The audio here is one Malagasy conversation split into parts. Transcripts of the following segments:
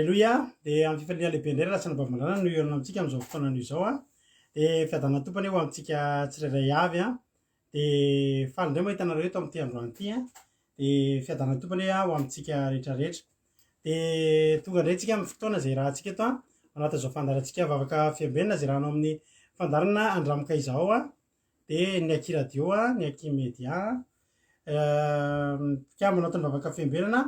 Alleloia. Dia amin'ny fifaliana lehibe indray lasa nabavy-mandrana no eo amintsika amin'izao fotoana izao a. Dia fiadana tompany eo amintsika tsirairay avy a. Dia faly indray mahita anareo eto amin'ity androany ity a. Dia fiadana tompany ho amintsika rehetrarehetra. Dia tonga indray tsika amin'ny fotoana izay rahantsika eto a. Anatin'izao fandarantsika vavaka fiambenana izay rahanao amin'ny fandarana andramaka izao a. Dia ny Aki radio a, ny Aki media ka manaotin'ny vavaka fiambenana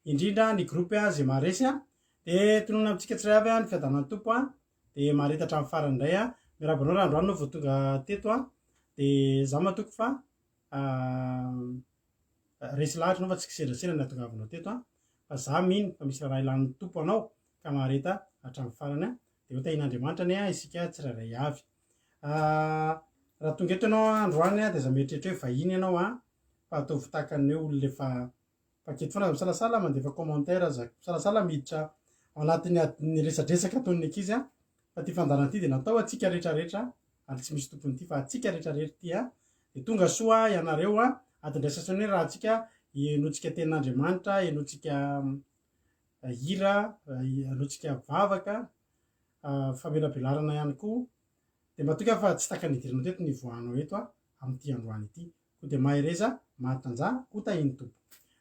indrindra ny groupe izay maharesy a. Dia tonona amintsika tsiray avy ny fiadanan'ny tompo a. Dia marita hatramin'ny farany indray a. Miarabanao raha androany no vao tonga teto a. Dia izaho matoko fa resy lahatra anao fa tsy kiserasera ny ahatongavanao teto a. Fa izaho mino fa misy raha ilan'ny tompo anao ka marita hatramin'ny farany a. Dia ho tahin'Andriamanitra ane isika tsirairay avy. Raha tonga eto ianao androany a dia izaho mieritreritra hoe vahiny ianao a. Fa ataovy tahakan'ny olona efa paketo foana misalasala mandefa commentaire misalasala miditra ao anatin'ny resadresaka ataon'ny ankizy a. Fa ty fandarana ity dia natao atsika rehetrarehetra ary tsy misy tompony ity fa atsika rehetrarehetra ity a. Dia tonga soa ianareo a adindray sasany hoe raha atsika ienotsika tenin'Andriamanitra, ienotsika hira, ienotsika vavaka, famelabelarana ihany koa. Dia matoka fa tsy takan'ny idirana teto ny voanao eto a amin'ity androany ity. Ko dia mahereza mahatanjah ho tahin'ny tompo.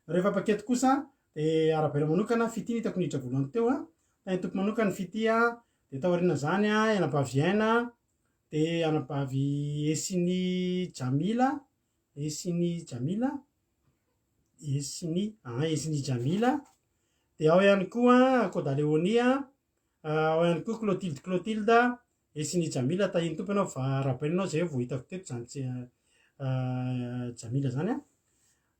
Rehefa paketo kosa dia arabera manokana fity ny hitako niditra voalohany teo a. Tahin'ny tompo manokana fity a. Dia taoriana zany a anabavy Aina, dia anabavy Esiny Jamila, Esiny Jamila. Dia ao ihany koa Koda Leonia, ao ihany koa Clotilde, Esiny Jamila. Tahin'ny tompo ianao va arabainanao izay vao hitako teto zany tsy Jamila zany a.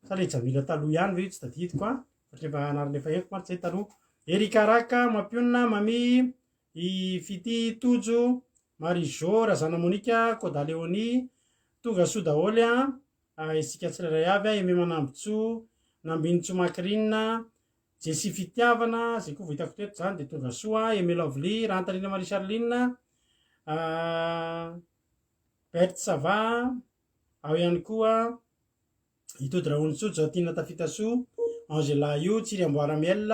Sa le Jamila taloha ihany ve tsy tadidiko a. Satria mba anarana efa henoko mantsy zay taloha. Erika Raka, Mampionina, Mami, i Fity Tojo, Marijo, Razana Monika, Koda Leonie, tonga soa daholo a. Isika tsirairay avy a. Eme Manambotso, Nambinitso Makrina, Jesy Fitiavana, zay koa vitako teto zany. Dia tonga soa Eme Lovely, Rantalina Marie Charline, Bert Sava, ao ihany koa Itody Raontso, Joatina Tafitaso, Angela Io, Tsiry Amboaramiel,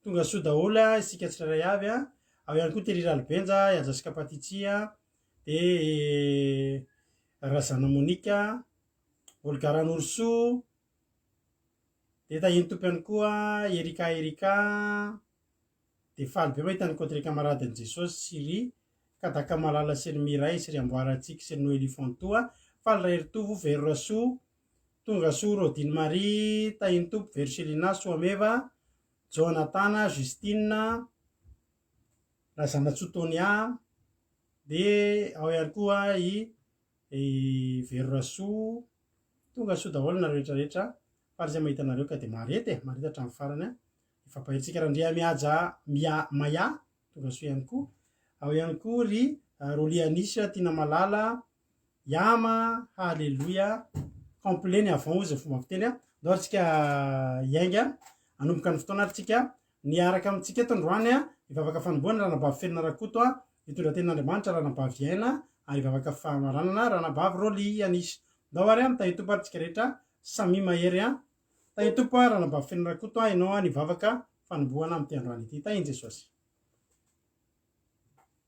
tonga soa daholo isika tsirairay avy a. Ao ihany koa Terira Albenja, Iajasika Patitsia, dia Razana Monika, Olgaran Orso, dia tahin'ny tompo ihany koa Erika, dia faly be mahita ny côté camaradin'i Jesosy Siri, Kadaka Malala Selmiray, Siry Amboaratsika, Siry Noely Fantoa, faly Raheritovo, Veroraso, tonga soa Rodine Marie, tahin'ny tompo Verselina, Soameva, Jonatana, Justine, Razana Tsotonia. Dia ao ihany koa i Veroraso, tonga soa daholo na rehetrarehetra. Faly izay mahita anareo ka dia marety marety hatramin'ny farany a. Ifampahersika Randria Mihaja Maya, tonga soa ihany koa. Ao ihany koa ry Rolianisy, Tina Malala, Yama, Halleluia, complet ny avant ozy fomba fiteny a. Ndao atsika iainga anomboka ny fotoana atsika niaraka amintsika eto androany a. Ivavaka fanomboana ranabavy Ferinarakoto a. Mitondra tenin'Andriamanitra ranabavy Aina, ary ivavaka famaranana ranabavy Rolianisy. Ndao ary a mitahin'ny tompo atsika rehetra samy mahery a. Tahin'ny tompo a ranabavy Ferinarakoto a ianao a nivavaka fanomboana amin'ity androany ity. Tahin'i Jesosy.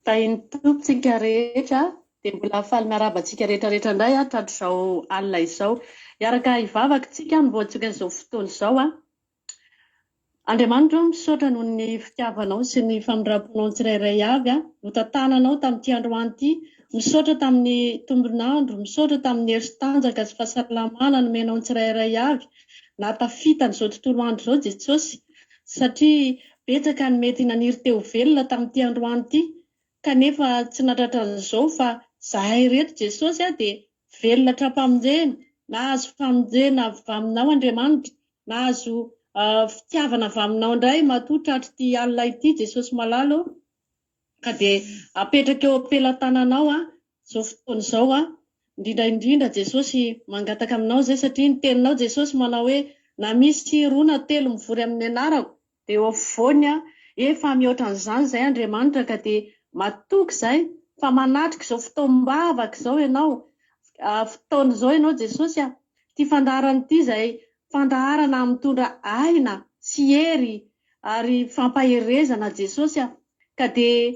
Tahin'ny tompontsika rehetra. Dia mbola faly miarabantsika rehetrarehetra indray a tratr'izao alina izao. Iaraka hivavaka tsika no voantsika izao fotoana izao a. Andriamanitra misaotra noho ny fitiavanao sy ny famindramponao tsirairay avy a. Notantananao tamin'ity androany ity. Misaotra tamin'ny tombonandro, misaotra tamin'ny heritanjaka sy fahasalamana nomenao tsirairay avy. Natafitany izao tontolo andro izao Jesosy. Satria betsaka ny mety naniry teo velona tamin'ity androany ity. Kanefa tsy natratra an'izao fa zahay reto Jesosy a dia velona trapamonjena, nahazo famonjena avy aminao Andriamanitra, nahazo fitiavana avy aminao indray matoa tratry ity alina ity Jesosy malalo. Ka dia apetraka eo ampelantananao a izao fotoana izao a. Indrindra Jesosy mangataka aminao izay satria ny teninao Jesosy manao hoe na misy 2 na 3 mivory amin'ny anarako dia eo afovoany a. Efa mihoatra an'izany izay Andriamanitra ka dia matoky izay fa manatrika izao fotoam-bavaka izao ianao. Fotoana izao ianao Jesosy a. Ty fandaharana ity izay fandaharana mitondra aina sy hery ary fampaherezana Jesosy ka dia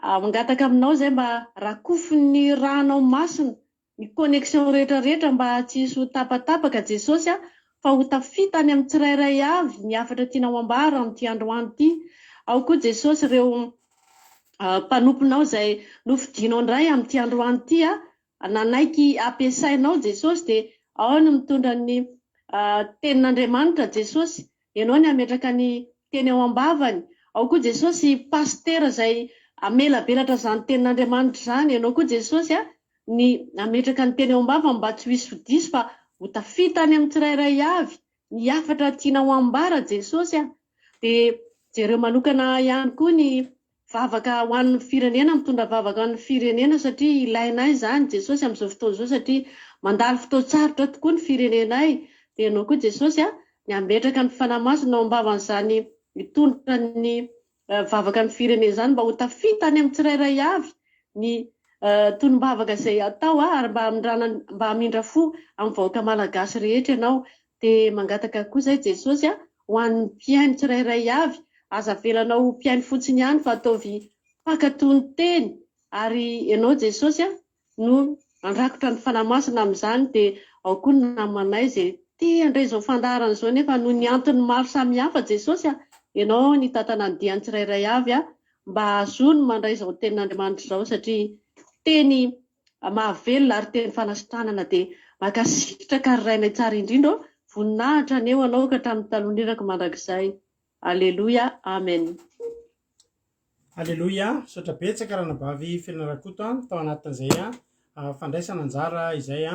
mangataka aminao zay mba rakofy ny ranao masina, ny connexion rehetrarehetra mba tsy hisy ho tapatapaka Jesosy fa ho tafitany amin'ny tsirairay avy ny afatra tianao ambara amin'ity androany ity. Ao koa Jesosy ireo mpanomponao izay nofidianao indray amin'ity androany ity nanaiky ampiasainao Jesosy dia ao ny mitondra ny tenin'Andriamanitra Jesosy, ianao ny ametraka ny teny ao am-bavany. Ao koa Jesosy pastera izay amelabelatra izany tenin'Andriamanitra izany, ianao koa Jesosy ny ametraka ny teny ao am-bavany mba tsy hisy ho diso fa ho tafitany amin'ny tsirairay avy ny afatra tianao ambara Jesosy dia jereo manokana ihany koa ny vavaka ho an'ny firenena, mitondra vavaka ho an'ny firenena satria ilainay izany Jesosy amin'izao fotoana izao satria mandalo fotoan-tsarotra tokoa ny firenenay. Dia ianao koa Jesosy ny ametraka ny fanahy-masina ao am-bavan'izany mitondra ny vavaka ny firenena izany mba ho tafitany amin'ny tsirairay avy ny tonom-bavaka izay atao ary mba hamindra fo amin'ny vahoaka malagasy rehetra ianao. Dia mangataka koa izay Jesosy ho an'ny mpiaino tsirairay avy, aza velanao mpiaino fotsiny ihany fa ataovy mpankatony teny, ary ianao Jesosy no andrakotra ny fanahy-masina amin'izany. Dia ao koa ny namanay izay tia handray izao fandaharana izao nefa noho ny antony maro samihafa Jesosy ianao ny tantana ny diany tsirairay avy mba ahazony mandray izao tenin'Andriamanitra izao satria teny mahavelona ary teny fanasitranana. Dia makasitraka karirainay tsara indrindra voninahitra aneo anao ka hatramin'ny talonirako mandrakizay. Aleloia, amen. Aleloia, sotra betsaka ranabavy Fianarakoto tao anatin'izay fandraisana anjara izay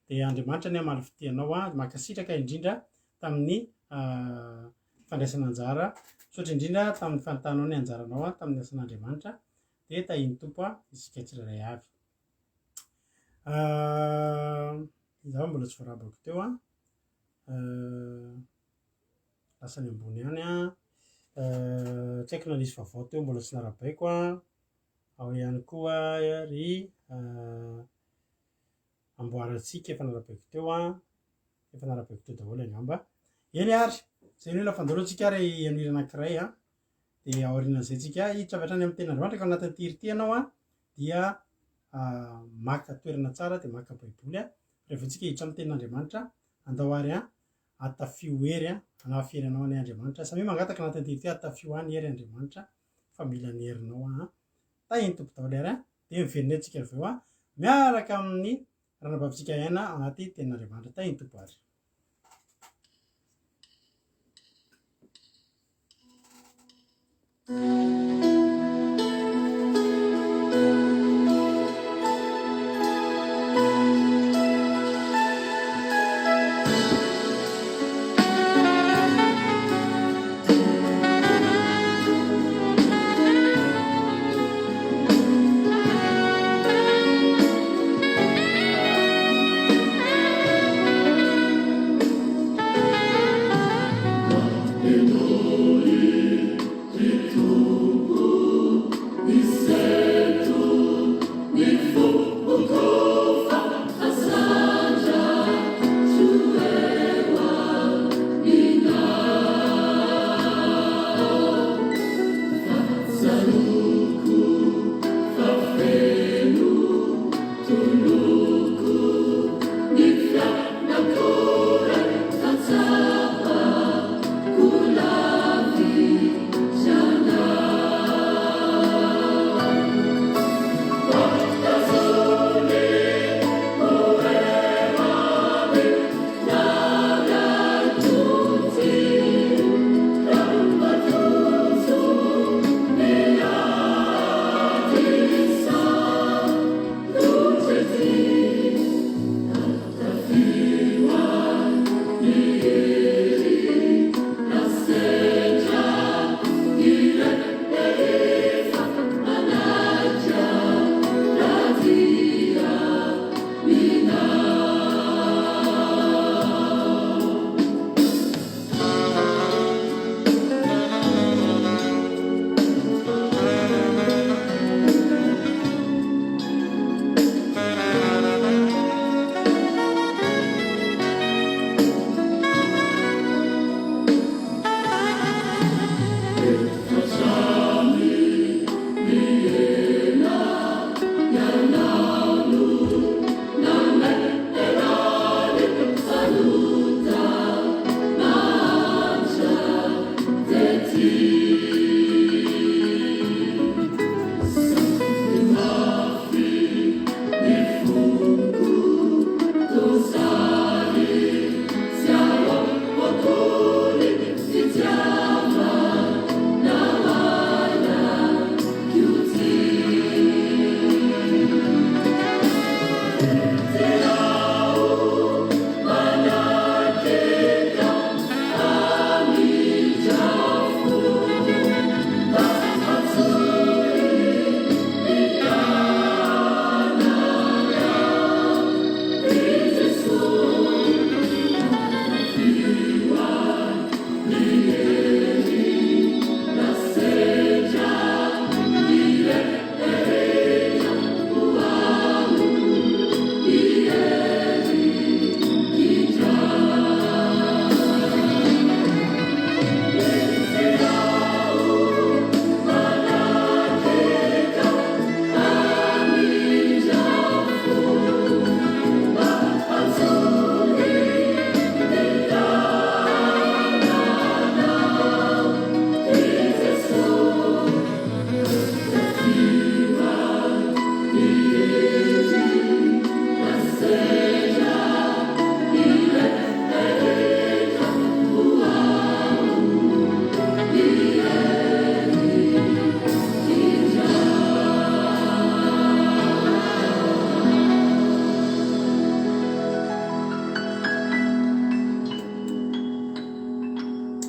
dia Andriamanitra ny amaly fitianao makasitraka indrindra tamin'ny fandraisana anjara, sotra indrindra tamin'ny fanotanao ny anjaranao tamin'ny asan'Andriamanitra dia tahiny tompo isika tsirairay avy. Izaho mbola tsy voarabako teo lasany ambony ihany tsy haiko na nisy vaovao teo mbola tsy narabaiko ao ihany koa ry amboarantsika efa narabaiko teo daholo angamba. Eny ary zay ny oe lafandaroantsika ary anoira anankiray dia aorianan'izay tsika hiditra avy hatrany amin'ny tenin'Andriamanitra ka ao anatin'ny tirity ianao dia maka toerana tsara dia maka baiboly rehefa tsika hiditra amin'ny tenin'Andriamanitra andao ary atafio hery hanafiry anao any Andriamanitra. Samy mangataka anatin'ny tirity atafio any hery Andriamanitra fa mila ny herinao tahiny tompo daholo ary dia miverina antsika avy eo miaraka amin'ny ranabavintsika iaina anaty tenin'Andriamanitra. Tahiny tompo ary. Hallelujah.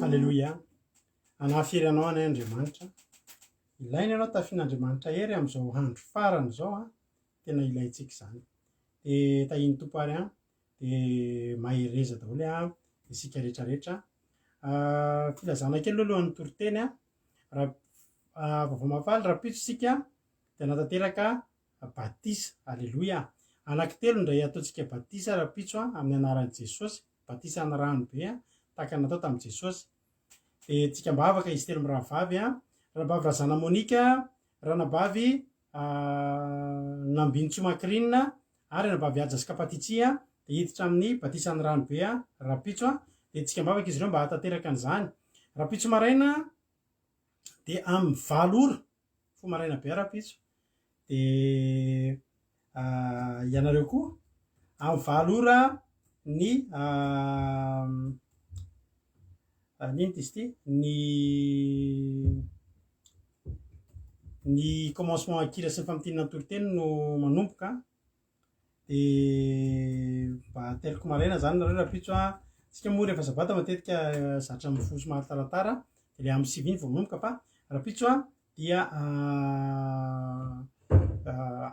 Halleloia. Anafiry anao any Andriamanitra. Ilaina ianao tafian'Andriamanitra hery amin'izao andro farany zao a, tena ilaintsika izany. Dia tahiny tompo ary a, dia mahereza daholo a isika rehetrarehetra. Filazana kely alohan'ny toriteny a, raha vaovao mafaly raha pitso isika dia natateraka batisa. Halleloia. Anankitelo indray ataontsika batisa raha pitso a amin'ny anaran'i Jesosy. Batisa ny rano be a, tahaka natao tamin'i Jesosy. Dia tsika mbavaka izy telo mirahavavy a, ranabavy razana Monika, ranabavy Nambintsoma-Kirinina ary ranabavy Aja Kapatitsia dia hiditra amin'ny batisa ny rano be a rapitso a. Dia tsika mbavaka izy ireo mba hatateraka an'izany. Rapitso maraina dia amin'ny 8 ora fo maraina be rapitso. Dia ianareo koa amin'ny 8 ora nino izy ty ny commencement akira sy ny famtinana toriteny no manomboka. Dia mba teloko maraina zany nareo rapitso a. Tsika moa rehefa sabata matetika zatra mifo somary taratara dia le amin'ny 7 vao manomboka, fa rapitso a dia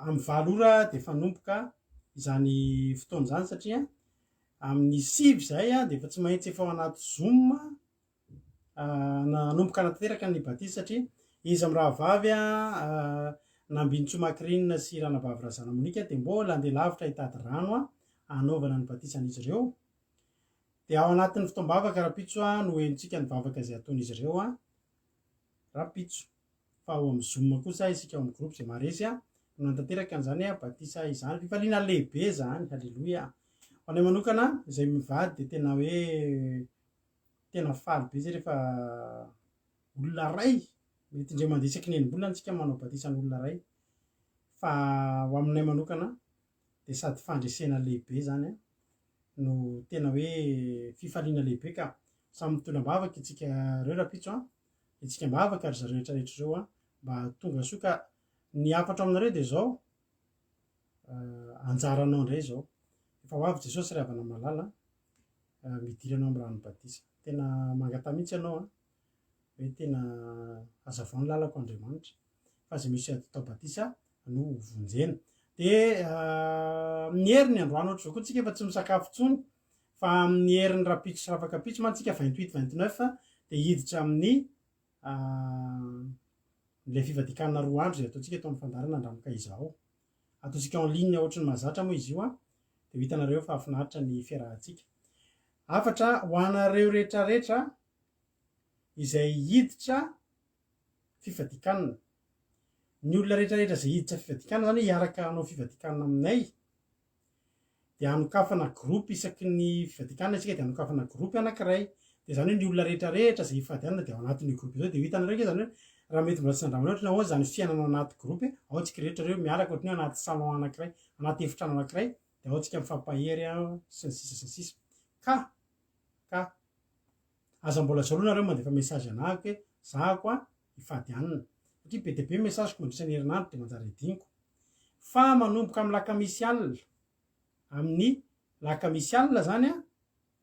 amin'ny 8 ora dia efa nomboka izany fotoana izany, satria amin'ny 7 zay a dia efa tsy maintsy efa ao anaty Zoom nanomboka natateraka ny batisa, satria izy amin'ny rahavavy a Nambintsoma-Kirinina sy ranabavy razana Monika dia mbola andeha lavitra hitady rano a anaovana ny batisan'izy ireo. Dia ao anatin'ny fotoam-bavaka rapitso a no henontsika ny vavaka izay ataon'izy ireo a rapitso. Fa ao amin'ny Zoom kosa isika ao amin'ny groupe izay maharesy a no natateraka an'izany a batisa izany. Fifaliana lehibe zany. Halleloia. Ho anay manokana izay mivady dia tena hoe tena faly be zay rehefa olona ray mety indray mandeha isaky ny enim-bolana antsika manao batisan'olona ray. Fa ho aminay manokana dia sady fandresena lehibe zany a no tena hoe fifaliana lehibe, ka samy mitondram-bavaka itsika reo rapitso a, itsika mbavaka ary zareo rehetrarehetra ireo a, mba tonga soa. Ka ny hafatra aminareo dia zao anjaranao indray zao, efa ho avy Jesosy ry havana malala midiranao amin'ny rano batisa. Tena mangatà mihitsy ianao a hoe tena hazavao ny lalako Andriamanitra, fa izay misy atao batisa no vonjena. Dia amin'ny herin'ny androany ohatr'izao koa tsika efa tsy misakafo intsony, fa amin'ny herin'ny rapitso sy ravaka pitso mantsika 28-29 dia hiditra amin'ny ilay fivadikanana 2 andro izay ataontsika eto amin'ny fandarana andramoka izao. Ataontsika en ligne ohatrany mahazatra moa izy io a, dia hitanareo fa afinaritra ny fiarahantsika. Afatra ho anareo rehetrarehetra izay hiditra fivadikanana. Ny olona rehetrarehetra izay hiditra fivadikanana zany hiaraka hanao fivadikanana aminay dia hanokafana groupe isaky ny fivadikanana isika, dia hanokafana groupe anankiray. Dia zany hoe ny olona rehetrarehetra izay hifadianana dia ao anatin'ny groupe izao. Dia hitanareo ke zany hoe raha mety mbola tsy nandramanao ohatrany ahoana zany fiainana ao anaty groupe, ao tsika rehetra ireo miaraka ohatrany hoe anaty salon anankiray, anaty efitrano anankiray, dia ao tsika mifampahery sy ny sisa sy ny sisa. Ka aza mbola saloina nareo mandefa message anahako hoe zahako a hifadianana, satria be dia be messageko mandritra ny herinandro dia manjary adiniko. Fa manomboka amin'ny lakamisy alina, amin'ny lakamisy alina zany a,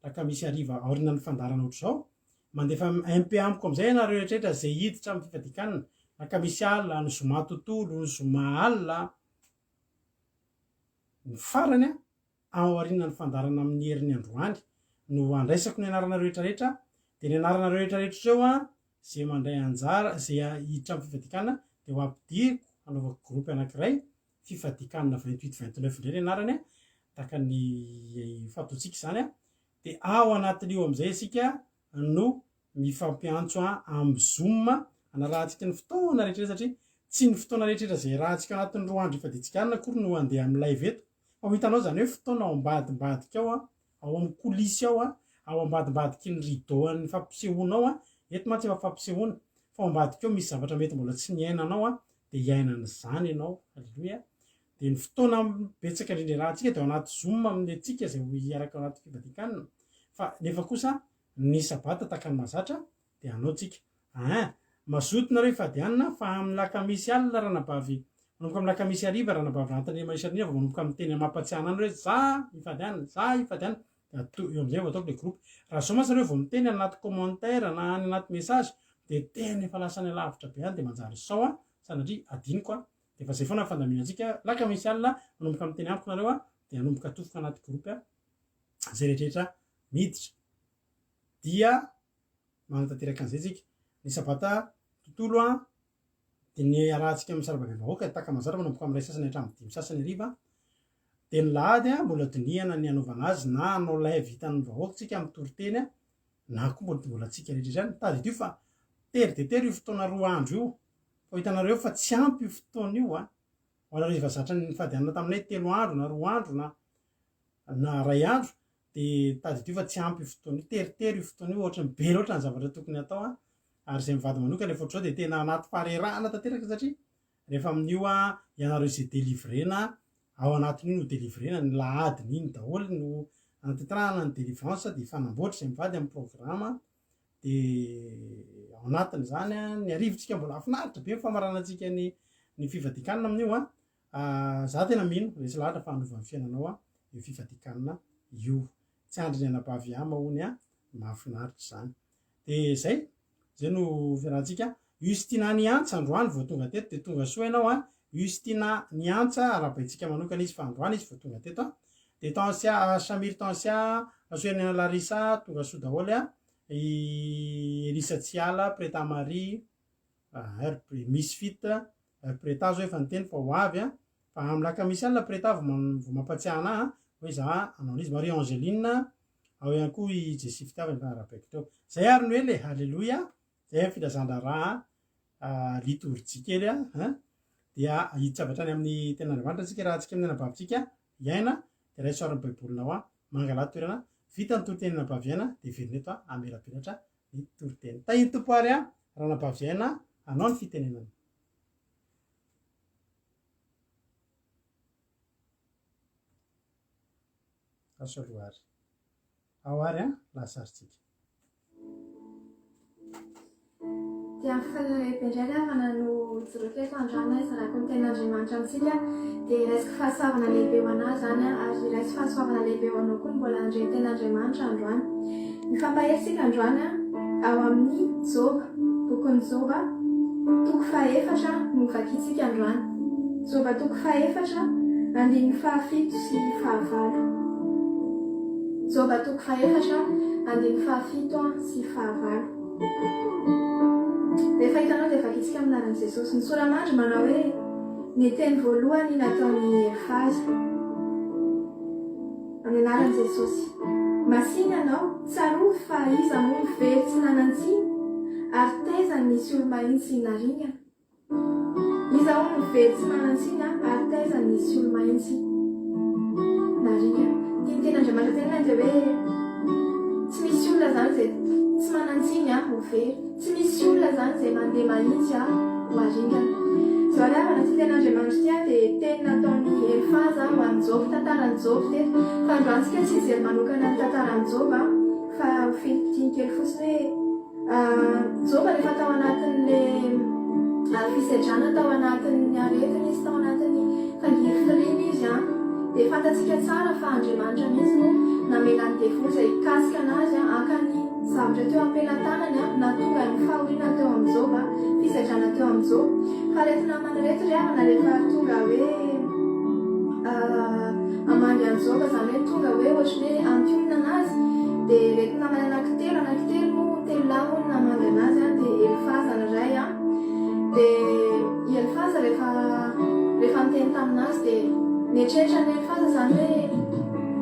lakamisy hariva aorinan'ny fandarana ohatr'izao, mandefa MP amiko amin'izay ianareo rehetrarehetra izay hiditra amin'ny fivadikanana. Lakamisy alina, ny zoma tontolo, ny zoma alina, ny farany a ao aorinan'ny fandarana amin'ny herin'ny androany no andraisako ny anarana rehetrarehetra. Dia ny anarana rehetrarehetra ireo a izay mandray anjara, izay hiditra amin'ny fivadikanana dia ho ampidiriko hanaovako groupe anankiray, fivadikanana 28-29 indray ny anarany a, tahaka ny fataontsika izany a. Dia ao anatin'io amin'izay isika no mifampiantso amin'ny Zoom hanarahantsika ny fotoana rehetrarehetra, satria tsy ny fotoana rehetrarehetra izay rahantsika anatin'ny 2 andro ifaditsikanana akory no handeha amin'ny live eto. Fa ho hitanao zany hoe fotoana ao ambadimbadika ao a, ao amin'ny coulisse ao a, ao ambadimbadiky ny rideau-ny fampisehoana ao a. Eto mantsy efa fampisehoana, fa ao ambadika ao misy zavatra mety mbola tsy niainanao a, dia hiainan'izany ianao. Halleloia. Dia ny fotoana betsaka indrindra rahantsika dia ao anaty Zoom amin'ny antsika izay hiaraka ao anaty fivadikanana. Fa nefa kosa ny sabata tahaka ny mahazatra dia hanao tsika. Mazoto nareo hifadianana fa amin'ny lakamisy alina ranabavy, manomboka amin'ny lakamisy hariva ranabavy Antanimanisanina vao manomboka amin'ny teny mampatsiahana hoe za hifadianana, za hifadianana. eo am'zay vao ataoko le groupe raha so masy reo vao miteny anaty commentaire na any anaty message de teny efa lasa ny lavitra be any de manjary sao a sanatria adiniko a de fa zay foana fandaminatsika laka misy alina manomboka miteny ampiko nareo a de anomboka atofoka anaty groupe a zay rehetrarehetra miditra dia manatanteraka an'izay tsika ny sabata tontolo a de ny arahantsika amin'ny sarabavy-bahoaka taka mazara manomboka amin'ray sasany hatramin'ny dimy sasany ariva de ny lahady a mbola dinihana ny anaovana azy na anao live hitan'ny vahoaka tsika amin'ny toriteny a na koa mbola tsika rehetra zany tady io fa tery de tery io fotoana 2 andro io fa hitanareo fa tsy ampy io fotoana io a hoanareo efa zatra ny fadianana taminay 3 andro na 2 andro na 2 andro de tady io fa tsy ampy io fotoana io teritery io fotoana io ohatra ny be loatra ny zavatra tokony atao a ary zay mivady manoka rehefa ohatr'izao de tena anaty farerahana tanteraka satria rehefa amin'io a ianareo izay délivrena ao anatin'io no délivrena ny lahadiny iny daholo no anatetrahana ny délivrance de fanamboatra zay mivady amin'ny programme de ao anatiny zany a ny arivotsika mbola afinaritra be famaranantsika ny fivadikanina amin'io a za tena mino resy lahatra fa hanovan'ny fiainanao a io fivadikanina io tsy andry ny anabavy ama hony a mahafinaritra zany de zay no fiarahantsika Justina Niantsa androany vao tonga teto de tonga soa ianao a Justina Niantsa arabaitsika manokana izy fa androany izy vao tonga teto a de Tansia Samir Tansia asoenana Larissa tonga soa daholo a Elisa Tsiala Preta Marie Misfit Preta zao efa niteny fa ho avy a fa amin'ny lakamisy alina Preta vao mampatsiahana hoe za anao izy Marie Angeline ao ihany koa i Jessie fitiavany fa arabaiko teo zay ary ny hoe le halleluia zay filazan-draraha liturgie a dia hiditra avy hatrany amin'ny tenandriamanitra antsika raha antsika amin'ny anabavitsika iaina de raha isoaran'ny baibolina ao a mangala toerana vita ny toriteny nabaviaina de verineto a amelabelatra ny toriteny tahiny tompo ary a raha nabaviaina anao ny fitenenana asoloary ao ary a lasarytsika dia falehibe ndraiky fanano joroketo androany zanako ny ten'andriamanitra amintsika dia resaka fahasoavana lehibe ho anazy zany ary resy fahasoavana lehibe ho anao koa mbola andreny ten'andriamanitra androany mifampahersika androany ao amin'ny joba bokon'ny joba toko 4 no vakitsika androany joba toko 4 andininy 7 sy 9 joba toko 4 andininy 7 sy 9 rehefa hitanao dia vakitsika aminaran'i Jesosy ny soramandry manao hoe ny teny voalohany nataony Elifaza amin'ny anaran'i Jesosy masiny anao tsarovy fa iza moa very tsy nanantsiny ary taiza nisy olo-mahitsy naringana iza moa no very tsy manantsina ary taiza nisy olo-mahitsy naringana tia ten'andriamanitra tenana dia hoe tsy misy olona zany zay tsy manantsiny ho very tsy misy olona zany zay mandeha mahitsy ho aringana zao riavana tsy ten'andriamanitra tia dia teny nataony Elifaza ho an'ny Job tantarany Job teto fa androantsika tsy ijery manokana ny tantarany Job fa filipitina kely fotsiny hoe Job rehefa tao anatin'le fisedrana tao anatin'ny aretiny izy tao anatin'ny fangirifiriny izy dia fantatsika tsara fa andriamanitra mihitsy no namelany devoly zay kasika anazy akany zavatra teo ampelantanany natonga ny fahoriana teo amin'ny Job fisedrana teo amin'ny Job fa retina manarety riavana rehefa tonga hoe amangy any Job zany hoe tonga hoe ohatry hoe ampionina anazy dia retina namany anankitelo no telo lahy no namangy anazy dia Elifaza ny ray dia Elifaza rehefa miteny taminazy dia nietrehitra ny Elifaza zany hoe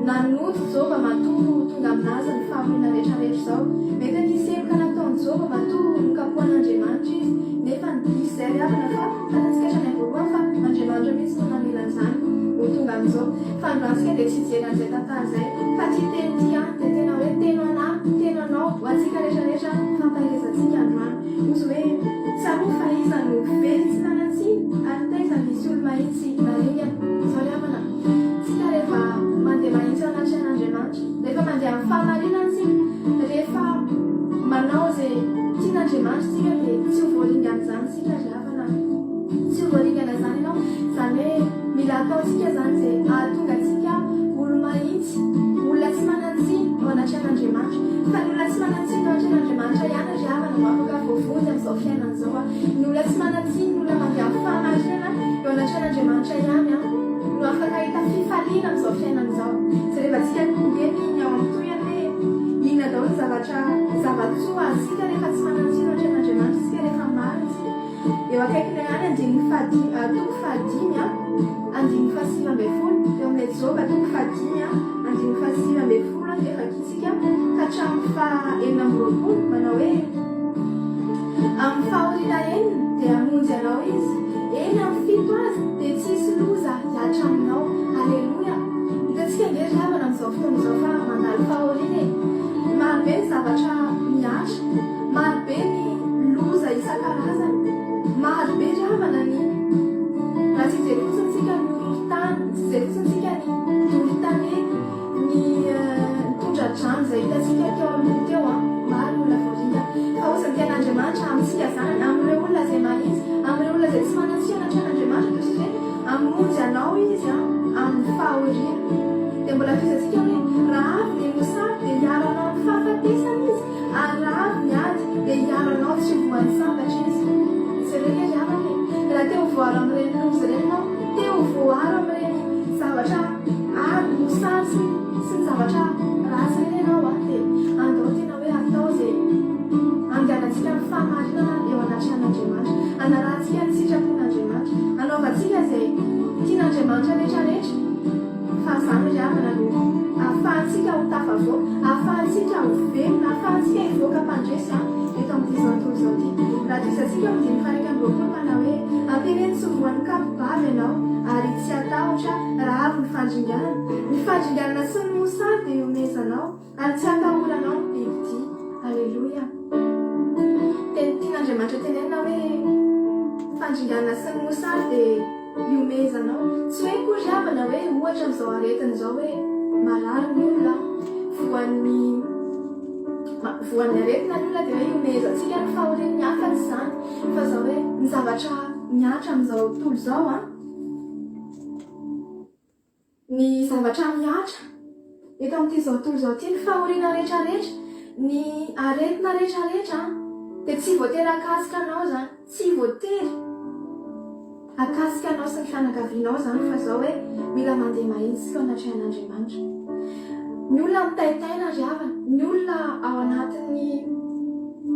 nanoto Job matoa tonga aminazy ny fahoriana rehetrarehetra zao mety nisemoka nataony Job matoa nokapohan'Andriamanitra izy nefa nisy zay riavana fa fantatsika hatrany voalohany fa Andriamanitra mihitsy no namelany zany ho tonga amin'izao fa androantsika dia tsy hijery an'izay tantara zay fa ty teny ty dia tena hoe teno anao ho antsika rehetrarehetra fampaherezantsika androany ozy hoe tsaroa fa iza no very tsy nanantsiny ary taiza misy olo-mahitsy naringana zao riavana tsika rehefa mandeha mahitsy ao anaty an'Andriamanitra rehefa mandeha amin'ny fahamarinantsika rehefa manao zay tian'Andriamanitra tsika dia tsy ho voaringana zany tsika riavana tsy ho voaringana zany ianao zany hoe mila ataotsika zany zay ahatonga tsika olo-mahitsy olona tsy manantsiny amin'izao fiainana izao a ny olona tsy manatsiny ny olona mandeha amin'ny fahamarinana eo anatrehan'Andriamanitra ihany a no afaka hita fifaliana amin'izao fiainana izao sy rehefa tsika eny ao amin'ny toyany hoe inona daholo ny zavatsoa asika rehefa tsy manatsiny anatrehan'Andriamanitra sika rehefa maritsy eo akaikina ihany toko fahadimy a andimy fahasivy ambin'ny folo eo amin'ilay Joba toko fahadimy a andimy fahasivy ambin'ny folo dia efa kitsika ka hatramin'ny fahaenina amby roapolo manao hoe amin'ny fahoriana enina dia hamonjy anao izy eny amin'ny fito azy dia tsisy loza hiatra aminao aleloia hitantsika ngery havana amin'izao fotoana izao fa mandalo fahoriana marobe ny zavatra miatra marobe ny loza isan-karazany marobe ry havana ny raha tsy jery fotsinsika ny olon-tany tsy jery fotsinsika ny olon-tany ny tondra-drano izay hitantsika teo aloha teo a maro olona voringa fa osany tian'Andriamanitra amintsika zany amin'ireo olona izay mahizy amin'ireo olona izay tsy manatsiana atrehan'Andriamanitra toy sy hoe hamonjy anao izy a amin'ny fahoriana dia mbola fizatsika hoe raha avy ny mosary dia hiaro anao amin'ny fahafatesana izy ary raha avy ny ady dia hiaro anao tsy hovoan'ny sambatra izy zereke zavany raha teo voaro amin'ireny loza ireny ianao teo voaro amin'ireny zavatra avy mosary sy ny zavatra ratsy ireny ianao a dia andao tena hoe atao izay anganantsika amin'ny fahamarinana eo anatrehan'Andriamanitra anarahantsika ny sitrapon'Andriamanitra anaovantsika izay tian'Andriamanitra rehetrarehetra fa zany ry havana no ahafahantsika ho tafavoa ahafahantsika ho velona ahafahantsika hivoaka mpandresy a eto amin'izao tontolo izao ty raha tisantsika amin'ny faraka amby roapolo manao hoe ampiareny tsy voan'ny kapobavy ianao ary tsy atahotra raha avy ny fandringanana sy ny mosary dia omezanao ary tsy atahoranao ny bibidy aleloia tian'Andriamanitra tenenina hoe fandringanana sy ny mosary dia iomezanao tsy hoe kory havana hoe ohatra amin'izao aretin'izao hoe marary ny olona voan'ny aretina ny olona dia hoe iomezatsika ny fahoriany ny hafa tsy zany fa zao hoe ny zavatra miatra amin'izao tontolo izao a ny zavatra miatra eto amin'ity zao tontolo izao ty ny fahoriana rehetrarehetra ny aretina rehetrarehetra dia tsy voatery akasika anao zany tsy voatery akasika anao sy ny fianakavianao zany fa zao hoe mila mandeha mahitsy teo anatrehan'Andriamanitra ny olona mitaitaina ry havana ny olona ao anatin'ny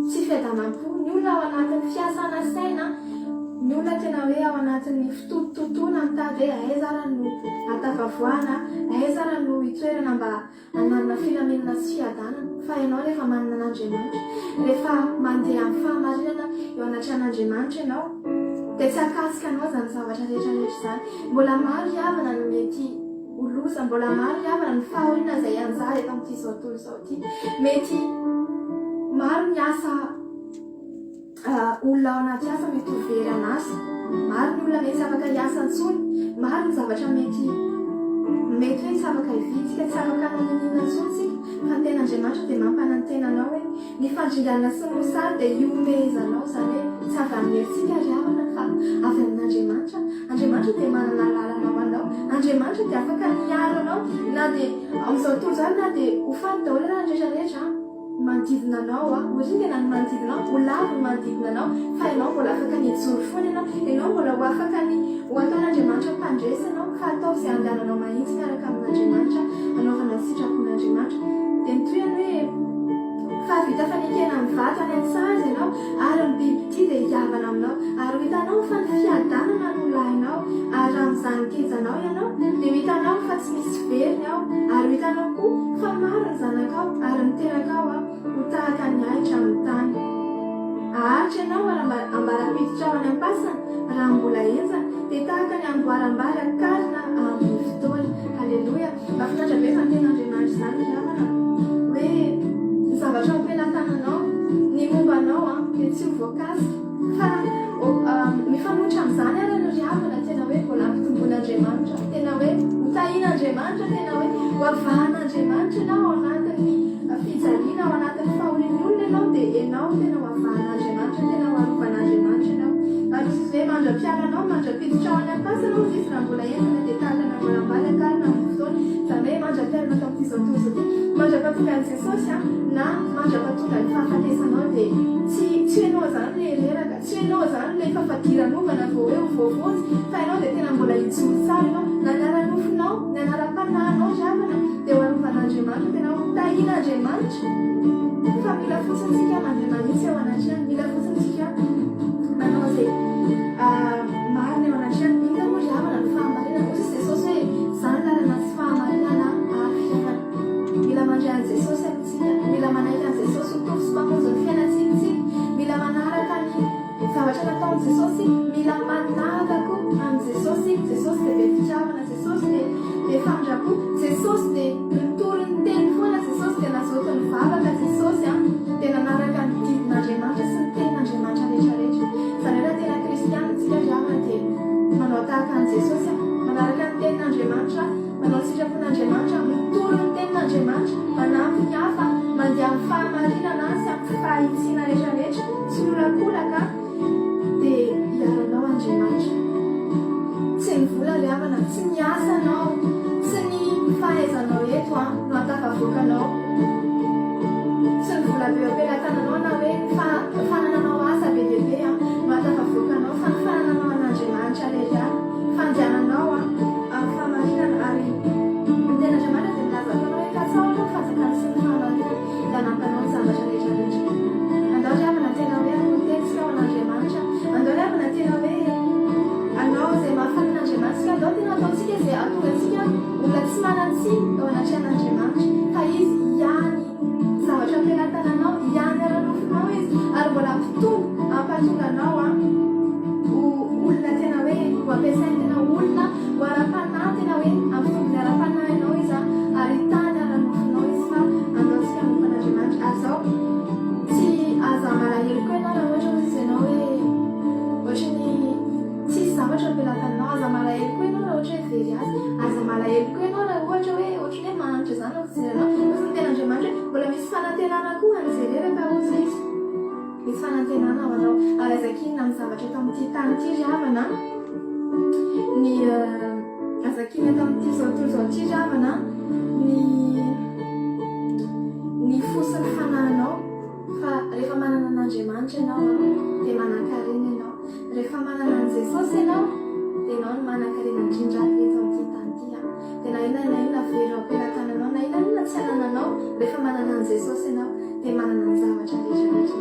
tsy fiadanam-po ny olona ao anatin'ny fiasana saina ny olona tena hoe ao anatin'ny fitototoana mitady hoe aiza raha no atafavoana aiza raha no hitoerana mba hananana filamenana sy fiadanana fa ianao rehefa manana an'Andriamanitra rehefa mandeha amin'ny fahamarinana eo anatrehan'Andriamanitra ianao dia tsy akasika anao zany zavatra rehetrarehetra zany mbola maro ry havana no mety oloza mbola maro ry havana ny fahoriana izay anjara eto amin'ity zao tontolo izao ty mety maro ny asa olona ao anaty asa mety ho very an'asa maro ny olona mety tsy afaka hiasa antsony maro ny zavatra mety hoe tsy afaka hivitsika tsy afaka nanonina antsonysika fa ny ten'Andriamanitra dia mampanantenanao hoe ny fandringanana sy ny mosary dia iomezanao zany hoe tsy avy amin'ny herintsika ry havana fa avy amin'Andriamanitra Andriamanitra dia manana lalanao anao Andriamanitra dia afaka miaro anao na dia amin'izao tontolo izany na dia ho faty daholo raha ny rehetrarehetra manodidina anao a ozy tena ny manodidina anao ho lavo ny manodidina anao fa ianao mbola afaka ny hijoro foana ianao mbola ho afaka ny ho ataon'Andriamanitra mpandresy anao fa atao izay andehananao mahitsy miaraka amin'Andriamanitra anaovana ny sitrapon'Andriamanitra dia mitoyany hoe fa vita fanekena ny vato any an-tsazy ianao ary ny bibidy dia hiavana aminao ary ho hitanao fa ny fiadanana no lahinao ary raha mizany kejanao ianao dia ho hitanao fa tsy misy veriny ao ary ho hitanao koa fa maro ny zanakao ary ny tenakao a ho tahaka ny ahitra amin'ny tany ahatra ianao ary ambaram-piditra ao any am-pasana raha mbola enzana dia tahaka ny amboarambary akarina amin'ny fotoana aleloia mahafinaritra be fa ny ten'Andriamanitra zany ry havana hoe ny zavatra ampelantananao ny mombanao a dia tsy ho voakasika fa mifanohitra amin'izany ary ny ry havana tena hoe mbola ampitomboin'Andriamanitra tena hoe hotahian'Andriamanitra tena hoe ho avahan'Andriamanitra ianao ao anatin'ny fijaliana ao anatin'ny fahorian'ny olona ianao dia ianao tena ho avahan'Andriamanitra tena ho arovan'Andriamanitra ianao ary izy hoe mandra-pialanao mandra-piditra ao any am-pasana ao izy raha mbola entana dia tahaka ny amboarambary akarina amin'ny fotoana izany hoe mandra-pialana tao amin'ity zao tontolo izao ty mandra-pahatonga an'i Jesosy a na mandra-pahatonga ny fahafatesanao dia tsy hainao zany le tsy ianao zany le fafadiran'ovana vao hoe voavozy fa ianao dia tena mbola hijoro tsara ianao na niara-nofinao ny anara-panahinao zavana dia ho arovan'Andriamanitra tena hotahian'Andriamanitra fa mila fotsiny tsika mandeha manitsy ao anatrany mila fotsiny tsika manao zay marina ao anatrany mila moa zavana ny fahamarinana ozy Jesosy hoe zany lalana sy fahamarinana ary fiainana mila mandray an' Jesosy amintsika mila manaiky an' Jesosy ho tovy sy mamonjy ny fiainantsika mila manaraka ny zavatra nataon' Jesosy mila manaraka koa an' Jesosy Jesosy dia be fitiavana Jesosy dia fandrako Jesosy dia nitory ny teny foana Jesosy dia nazoto ny vavaka Jesosy dia nanaraka ny didin'Andriamanitra sy ny tenin'Andriamanitra rehetrarehetra zany hoe tena kristianitsika zavana dia manao tahaka an' Jesosy manaraka ny tenin'Andriamanitra manao ny sitrapon'Andriamanitra mitory ny tenin'Andriamanitra manampy ny hafa mandeha amin'ny fahamarinana sy amin'ny fahitsiana rehetrarehetra tsy molakolaka dia hiaranao Andriamanitra tsy ny vola ry havana tsy ny asanao tsy ny fahaizanao eto no atafavoakanao tsy ny vola be ampelantananao na hoe fanananao asa be dehibe no atafavoakanao fa ny fanananao an'Andriamanitra rehetra fandehananao amin'ny fahamarinana ary ny ten'Andriamanitra dia milazatanao hoe katsao aloha fanjakana sy ny fahamarinana lanampanao ny zavatra rehetrarehetra andao ry havana tena hoe anotetsika ao an'Andriamanitra andao ry havana tena hoe anao izay mahafanin'Andriamanitra andao tena ataontsika izay atongatsika olona tsy manantsy ao anatrehan'Andriamanitra fa izy ihany zavatra ampelantananao ihany ara-nofinao izy ary mbola mpitombo ampatonga anao olona tena hoe ho ampiasainy tena olona ho ara-panahy tena hoe amin'ny tombony ara-panahinao izy ary tany ara-nofinao izy fa andaontsika mompan'Andriamanitra azao tsy aza malahelo koa ianao raha ohatra izy ianao hoe ohatra ny tsisy zavatra ampelantananao aza malahelo koa ianao raha ohatra hoe very aza malahelo koa ianao raha ohatra hoe ohatra hoe mahanitra zany ao fijerenao fa ny ten'Andriamanitra mbola misy fanantenana koa anjereraka ozy izy misy fanantenana ao anao ary azakinina amin'ny zavatra tamin'ity tany ity ry havana ny azakina tamin'ity zaotolo zao ity ry havana ny fosiny fanahinao fa rehefa manana an'Andriamanitra ianao dia manan-karena ianao rehefa manana an' Jesosy ianao dia ianao no manan-karena indrindra eto amin'ity tany ity dia na inona very ao ampelantananao na inona tsy anananao rehefa manana an' Jesosy ianao dia manana ny zavatra rehetrarehetra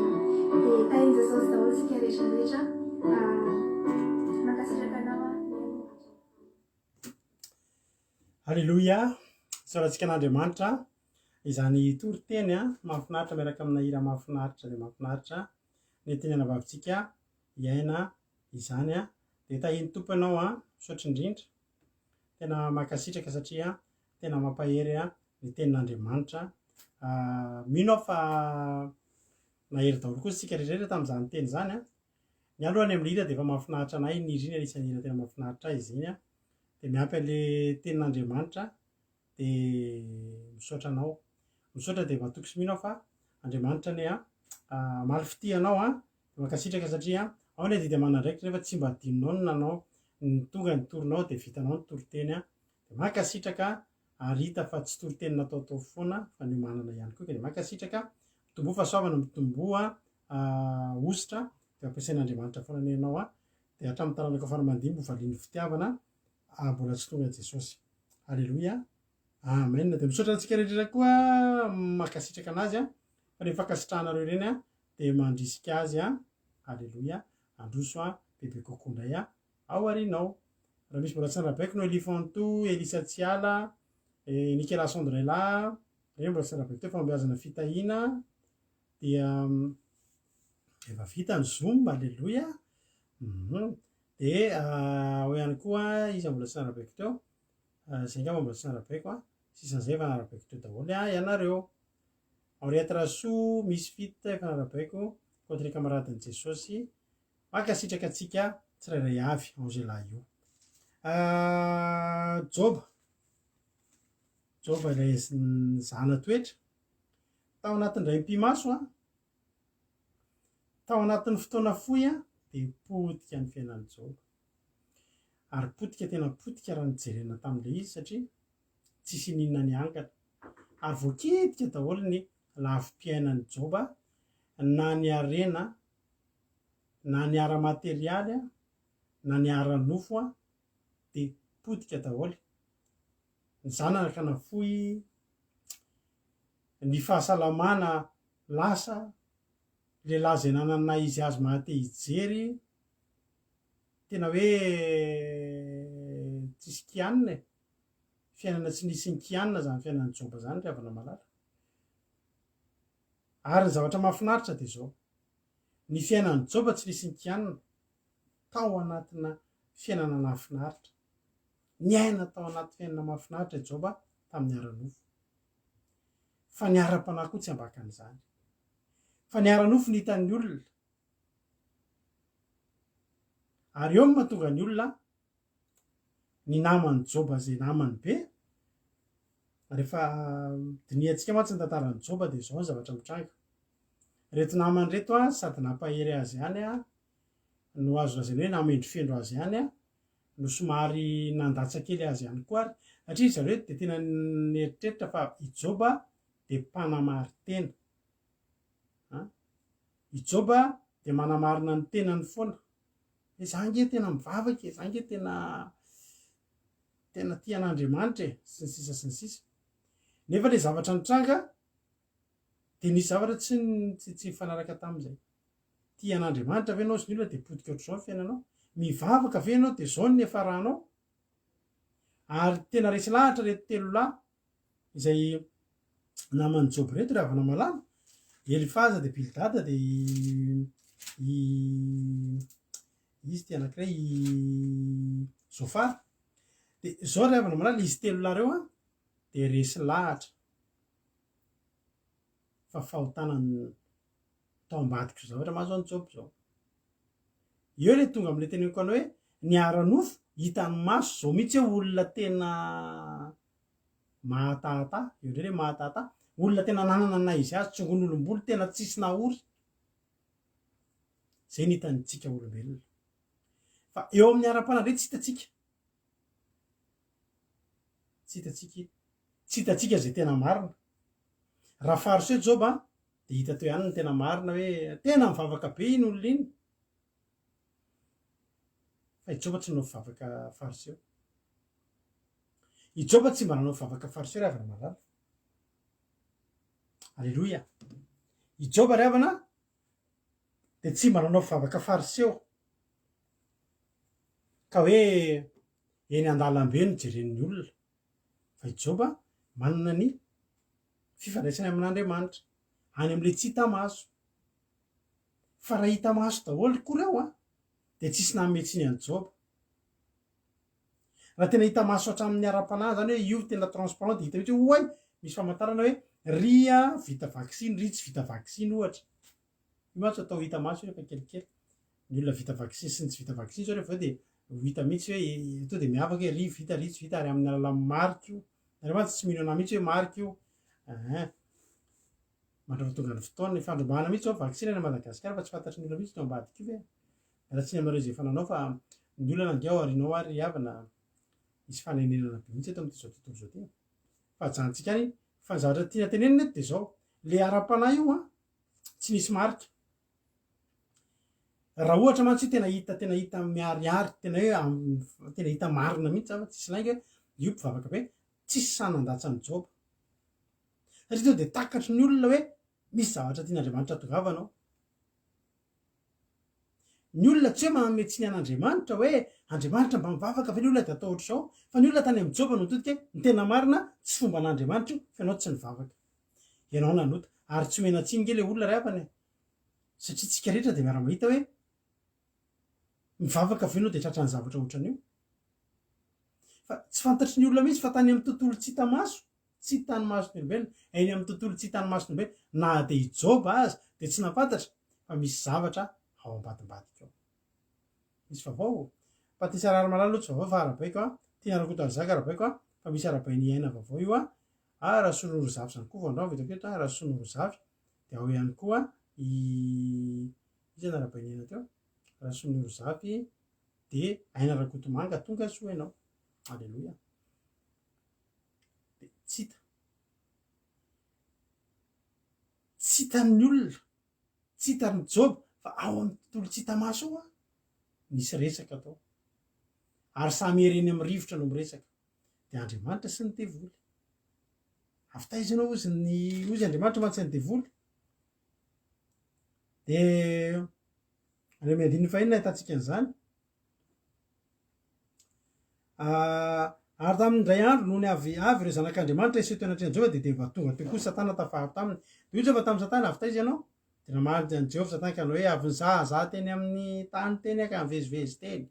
dia tahiny Jesosy daholo tsika rehetrarehetra mankasitraka anao Halleloia soratsika an'Andriamanitra izany toriteny mahafinaritra miaraka amina hira mahafinaritra dia mahafinaritra ny tenena vavintsika hiaina izany dia tahiny tompo ianao misaotra indrindra tena mankasitraka satria tena mampahery ny tenin'Andriamanitra mino aho fa nahery daholo koa sika rehetrarehetra tamin'izany teny zany ny alohany amin'ny hira dia efa mahafinaritra anay ny hira anisan'ny hira tena mahafinaritra izy iny dia miampy an'le tenin'Andriamanitra dia misaotra anao misaotra dia matoky sy mino aho fa Andriamanitra ny malifity anao dia mankasitraka satria ao ny adidy amanandraikitra nefa tsy mba adinonao no nanao ny tonga ny torinao dia vitanao ny toriteny dia mankasitraka ary hita fa tsy toriteny nataotao foana fa ny manana ihany koa dia mankasitraka mitomboa fahasoavana mitomboa ositra dia ampiasain'Andriamanitra foana ny ianao dia hatramin'ny taranaka fanamandimby hovalian'ny fitiavana mbola tsy tonga Jesosy halleloia amen dia misaotra antsika rehetrarehetra koa mankasitraka anazy fa rehefa fankasitrahanareo ireny dia mandrisika azy halleloia androso bebe kokoa indray aorinao raha misy mbola tsy narabaiko no Elifanto Elisa Tsiala Nicolas Sondrela reny mbola tsy narabaiko teo fambeazana fitahina dia efa vita ny Zoom halleloia dia ao ihany koa izy mbola tsy narabaiko teo zay ngamba mbola tsy narabaiko sisan'izay efa narabaiko teo daholo ianareo Henriette Rasoa misy fita efa narabaiko contre camaradeny Jesosy mankasitraka atsika tsirairay avy Angela io Joba ilay zana toetra tao anatin'ny ray mpimaso tao anatin'ny fotoana fohy dia potika ny fiainan'ny Joba ary potika tena potika raha nijerena tamin'ilay izy satria tsisy ninona ny angana ary voakitika daholo ny lafim-piainan'ny Joba na ny arena na ny ara-materialy a na ny ara-nofo a de potika daholo ny zanaka nafoy ny fahasalamana lasa lehilahy zay nanana izy azy mahate hijery tena hoe tsisy kianina e fiainana tsy nisy ny kianina zany fiainan'ny joba zany ry havana malala ary ny zavatra mahafinaritra de zao ny fiainan'ny joba tsy nisy ny kianina tao anatina fiainana nahafinaritra ny aina tao anaty fiainana mahafinaritra joba tamin'ny ara-nofo fa ny ara-panahy koa tsy ambakan'izany fa ny ara-nofo ny hitan'ny olona ary eo ny mahatonga ny olona ny namany joba zay namany be rehefa diniantsika mantsy ny tantaran'ny joba de zao ny zavatra mitranga reto namany reto a sady nampahery azy ihany a no azo lazany hoe namendrofendro azy ihany a no somary nandatsakely azy ihany koa ary satria zareo de tena nieritreritra fa ijoba de mpanamary-tena ijoba de manamarina ny tenany foana e za nge tena mivavaka e za nge tena tian'Andriamanitra e sy ny sisa nefa le zavatra nitranga de nisy zavatra tsy mifanaraka tamin'izay tian'Andriamanitra ve anao sy ny olona de potika ohatr'izao ny fiainanao mivavaka ve anao de zao ny nefaranao ary tena resy lahatra reto telo lahy izay namany joby reto ry havana malala Elifaza de Bildada de izy ty anankiray Zofara de zao ry havana malala izy telo lahy reo a de resy lahatra fa fahotanany tao ambadika zavatra mahazo any joby zao eo le tonga am'le teneniko anao hoe ny ara-nofo hitan'ny maso zao mihitsy hoe olona tena mahatahata eo ndray hoe mahatahata olona tena nanana na izy azy tsongon'olombolo tena tsisy nahory zay ny hitantsika olombelona fa eo amin'ny ara-panahy re tsy hitatsika zay tena marina raha fariseo joba de hita teo ihany ny tena marina hoe tena mivavaka be iny olona iny fa ijoba tsy nanao fivavaka fariseo ijoba tsy mba nanao fivavaka fariseo ry havana malala alleloia ijoba ry havana de tsy mba nanao fivavaka fariseo ka hoe eny an-dalambe no jeren'ny olona fa ijoba manana ny fifandraisany amin'Andriamanitra any am'le tsy hita maso fa raha hita maso daholo koa reo a de tsisy nametsy ny any joba raha tena hita maso hatramin'ny ara-panahy zany hoe io tena transparent de hita mihitsy hoe oay misy famantarana hoe ria vita vaksiny ry tsy vita vaksiny ohatra io matsy atao hita maso rehefa kelikely ny olona vita vaksiny sy ny tsy vita vaksiny zao rehefa de hita mihitsy hoe to de miavaka hoe ry vita ry tsy vita ary amin'ny alalan'ny marika io Andriamanitra tsy mino anahy mihitsy hoe marika io mandrava tonga ny fotoana fandrombahana mihitsy zao vaksiny any Madagasikara fa tsy fantatry ny olona mihitsy no ambadika io ve raha tsy ny amareo zay fananao fa ny olona nandiao arinao ary havana misy fanenenana be mihitsy eto amin'izao tontolo zao ty fa jantsika any fa ny zavatra tiana tenenina eto de zao le ara-panahy io a tsy nisy marika raha ohatra mantsy tena hita miariary tena hoe tena hita marina mihitsy fa tsisy lainga io mpivavaka be tsisy sanandatsany joba satria to de takatry ny olona hoe misy zavatra tian'Andriamanitra tongavanao ny olona tsy hoe mametsy ny an'Andriamanitra hoe Andriamanitra mba mivavaka ve ny olona de atao ohatr'izao fa ny olona tany amin'ny joba no todika ny tena marina tsy fomba an'Andriamanitra io fa ianao tsy nivavaka ianao nanota ary tsy menatsiny nge le olona ray havany satria tsika rehetra de miara-mahita hoe mivavaka ve anao de tratrany zavatra ohatran'io fa tsy fantatry ny olona mihitsy fa tany amin'ny tontolo tsy hita maso tsy hitany masony olombelona eny amin'ny tontolo tsy hitany masony olombelona na de ijoba azy de tsy nafantatra fa misy zavatra ao ambadimbadika ao misy vavao patisy arary malala loatra vavao fa arabaiko a tia rakoto arzaka arabaiko a fa misy arabainy aina vavao io a raha sonoro zavy zany koa vandrao vitaketo raha sonoro zavy de ao ihany koa izy arabainy aina teo raha sonoro zavy de aina rakoto manga tonga soa ianao alleloia de tsy hitan'ny olona tsy hitany joba fa ao amin'ny tontolo tsy hita maso io a misy resaka atao ary samy hereny amin'ny rivotra no miresaka de Andriamanitra sy ny devoly afitaizanao ozy Andriamanitra mantsy ny devoly de any amin'ny andininy fahinana ahitantsika an'izany ary tamin'indray andro noho ny avy ireo zanak'Andriamanitra iseto anaty Jehova de va tonga teo koa Satana tafahy taminy de io Jehova tamin'ny Satana afitaiza ianao de namaly any Jehova Satana ka hoe avy za teny amin'ny tany teny aka mivezivezy teny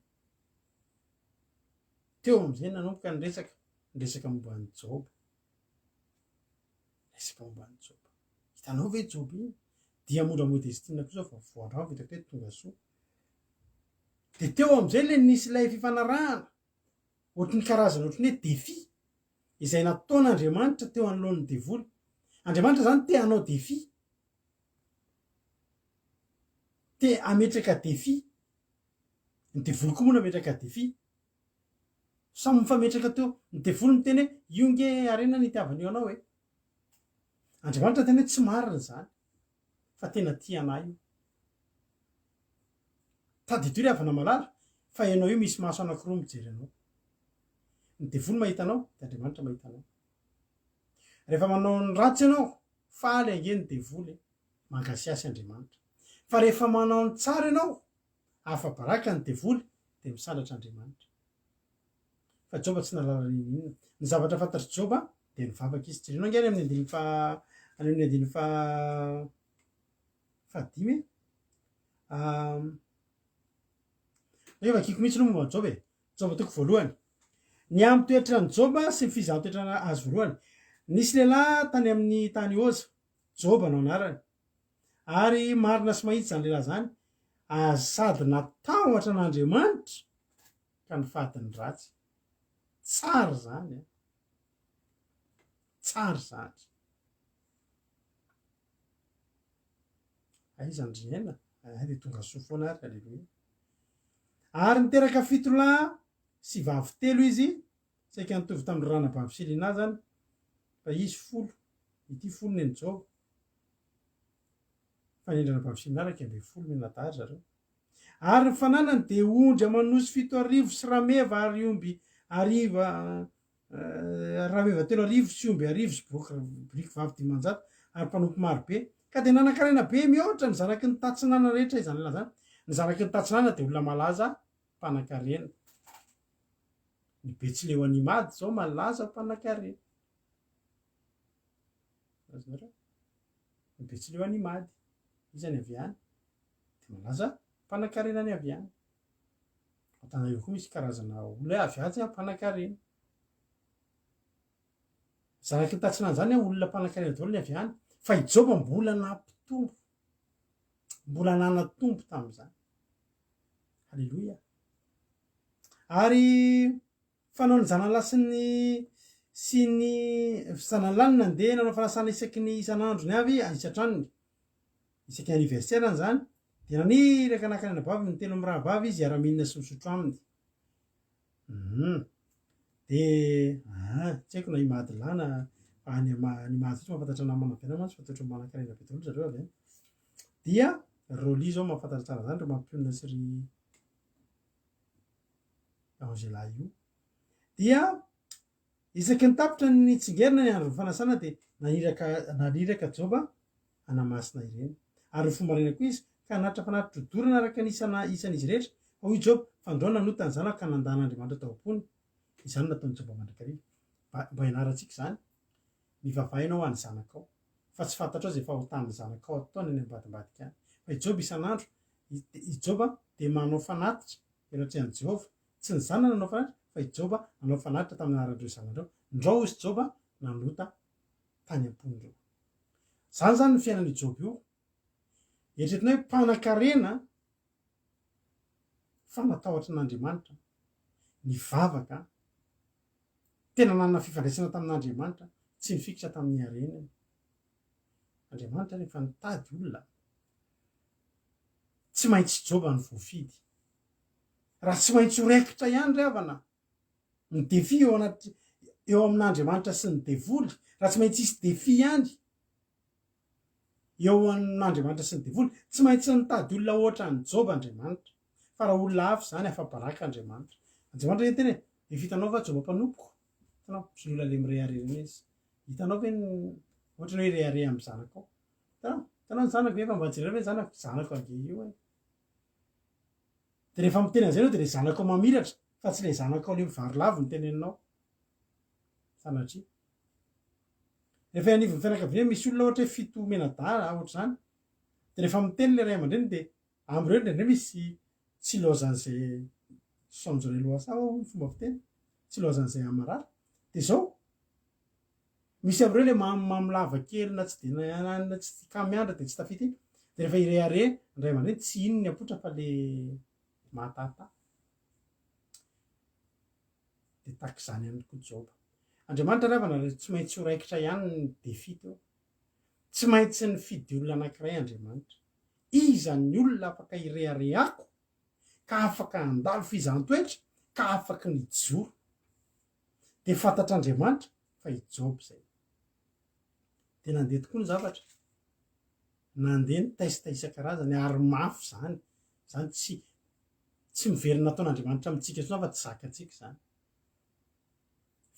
teo am'izay nanomboka nyresaka momba ny Joba resaka momba ny Joba hitanao ve Joba iny dia mondra modestina koa zao fa voandrao vitako hoe tonga soa de teo am'izay le nisy ilay fifanarahana ohatry ny karazana ohatry ny hoe défi izay nataon'Andriamanitra teo anoloan'ny devoly Andriamanitra zany te hanao défi te ametraka défi ny devoly koa moa nametraka défi samy mifametraka teo ny devoly miteny hoe io nge arena ny itiavan'io anao hoe Andriamanitra tena hoe tsy marina zany fa tena tianay io tady toy avana malala fa ianao io misy maso anankiroa mijery anao ny devoly mahita anao de Andriamanitra mahita anao rehefa manao ny ratsy ianao faly ange ny devoly mangasiasy Andriamanitra fa rehefa manao ny tsara ianao afa-baraka ny devoly de misandratra Andriamanitra fa Joba tsy nalala inona ny zavatra fantatry Joba de nivavaka izy jerena angeny amin'ny andiny fahadimy rehefa kiko mihitsy no momba Joba Joba toko voalohany ny amin'ny toetra ny Joba sy ny fizahany toetra azy voalohany nisy lehilahy tany amin'ny tany Oza Joba no anarany ary marina sy mahitsy zany lehilahy zany sady natahotra an'Andriamanitra ka nifadiny ratsy tsara zany tsara zany aiza ndrinena de tonga soa foana ary aleloia ary niteraka fitolahy sy vavy telo izy saika nitovy tamin'ny ranabavy Selina zany fa izy folo ity folo ny Joba fa ny ranabavy Selina araka ambe folo menadary zareo ary ny fananany de ondry amanosy 7,000 sy rameva ary omby ariva rameva 3,000 sy omby 1,000 sy briky vavy 500 ary mpanompo marobe ka de nanankarena be mihoatra ny zanaky ny tatsinana rehetra izany la zany ny zanaky ny tatsinana de olona malaza mpanan-karena ny Betsileo Animady zao malaza mpanan-karena azonareo ny Betsileo Animady izany avy any de malaza mpanan-karena ny avy any Antananarivo koa misy karazana olona avy azy mpanan-karena zanaky ny tatsinana zany olona mpanan-karena daholo ny avy any fa i Joba mbola nampitombo mbola nanatombo tamin'izany halleloia ary fanao ny zanalahy sy ny zanalany nandeha nanao fanasana isaky ny isan'andro ny avy isatranony isaky ny anniversaire any zany de naniraka nakanena bavy ny telo am'rahavavy izy ara-minina sy misotro aminy de tsy haiko na imady lana any nimady tsy mahafantatra namana be namantsy fa toetra manan-karena be daholo zareo avy any dia Rôly zao mahafantatra tsara zany ro mampionina sy ry Angela io dia isaky ny tapitra ny tsingerina ny andro fanasana de naniraka Joba anamasina ireny ary ny fomba rena koa izy ka natra fanatitra dorana araka isan'izy rehetra hoy Joba fandroa nanota ny zanako ka nandan'Andriamanitra tao am-pony izany nataony Joba mandrakariva mba ianaratsika zany mivavainao any zanakao fa tsy fantatrao zay fahotan'ny zanakao ataony any ambadimbadika any fa i Joba isan'andro i Joba de manao fanatitra ianatrehan'i Jehova tsy ny zanany nanao fanatitra fa i Joba nanao fanatitra tamin'ny anaran'ireo zanandreo ndrao izy Joba nanota tany am-ponindreo zany zany ny fiainan'i Joba io eritretina hoe mpanan-karena fa natahotra an'Andriamanitra nivavaka tena nanana fifandraisana tamin'Andriamanitra tsy nifikitra tamin'ny arenany Andriamanitra rehefa nitady olona tsy maintsy Joba ny voafidy raha tsy maintsy horaikitra ihany ry havana ny defi eo amin'Andriamanitra sy ny devoly raha tsy maintsy isy defi ihany eo an'andriamanitra sy ny devoly tsy maintsy nitady olona ohatra ny joba andriamanitra fa raha olona afo zany afa-baraka andriamanitra tena hitanao fa joba mpanompoka hitanao sy olona le mireharerena izy hitanao ve ohatra ny hoe rehare amin'ny zanaka ao hitanao ny zanako efa mba jerena hoe zanako ange io de rehefa miteny an'izay anao de le zanako mamiratra fa tsy le zanako le mivarilavo ny teneninao sanatria rehefa anivon'ny fianakaviana misy olona ohatra hoe fito menadala ohatra zany de rehefa miteny le ray aman-dreny de am'ireo ndrendre misy tsy loazan'izay sonjore loasa fomba fiteny tsy loazan'izay amarara de zao misy am'ireo le mamilava kely na tsy de tsy kamiandra de tsy tafity de rehefa irehare ndray aman-dreny tsy ino ny apotra fa le mahatata de tak'izany ihany koa joba andriamanitra ravana tsy maintsy ho raikitra ihany ny defito eo tsy maintsy ny fidy olona anankiray andriamanitra iza ny olona afaka irehareako ka afaka andalo fizantoetra ka afaka ny joro de fantatr'andriamanitra fa ijob zay de nandeha tokoa ny zavatra nandeha ny testa isan-karazany ary mafy zany tsy miverina ataon'andriamanitra amitsika soa fa tsy zakatsika zany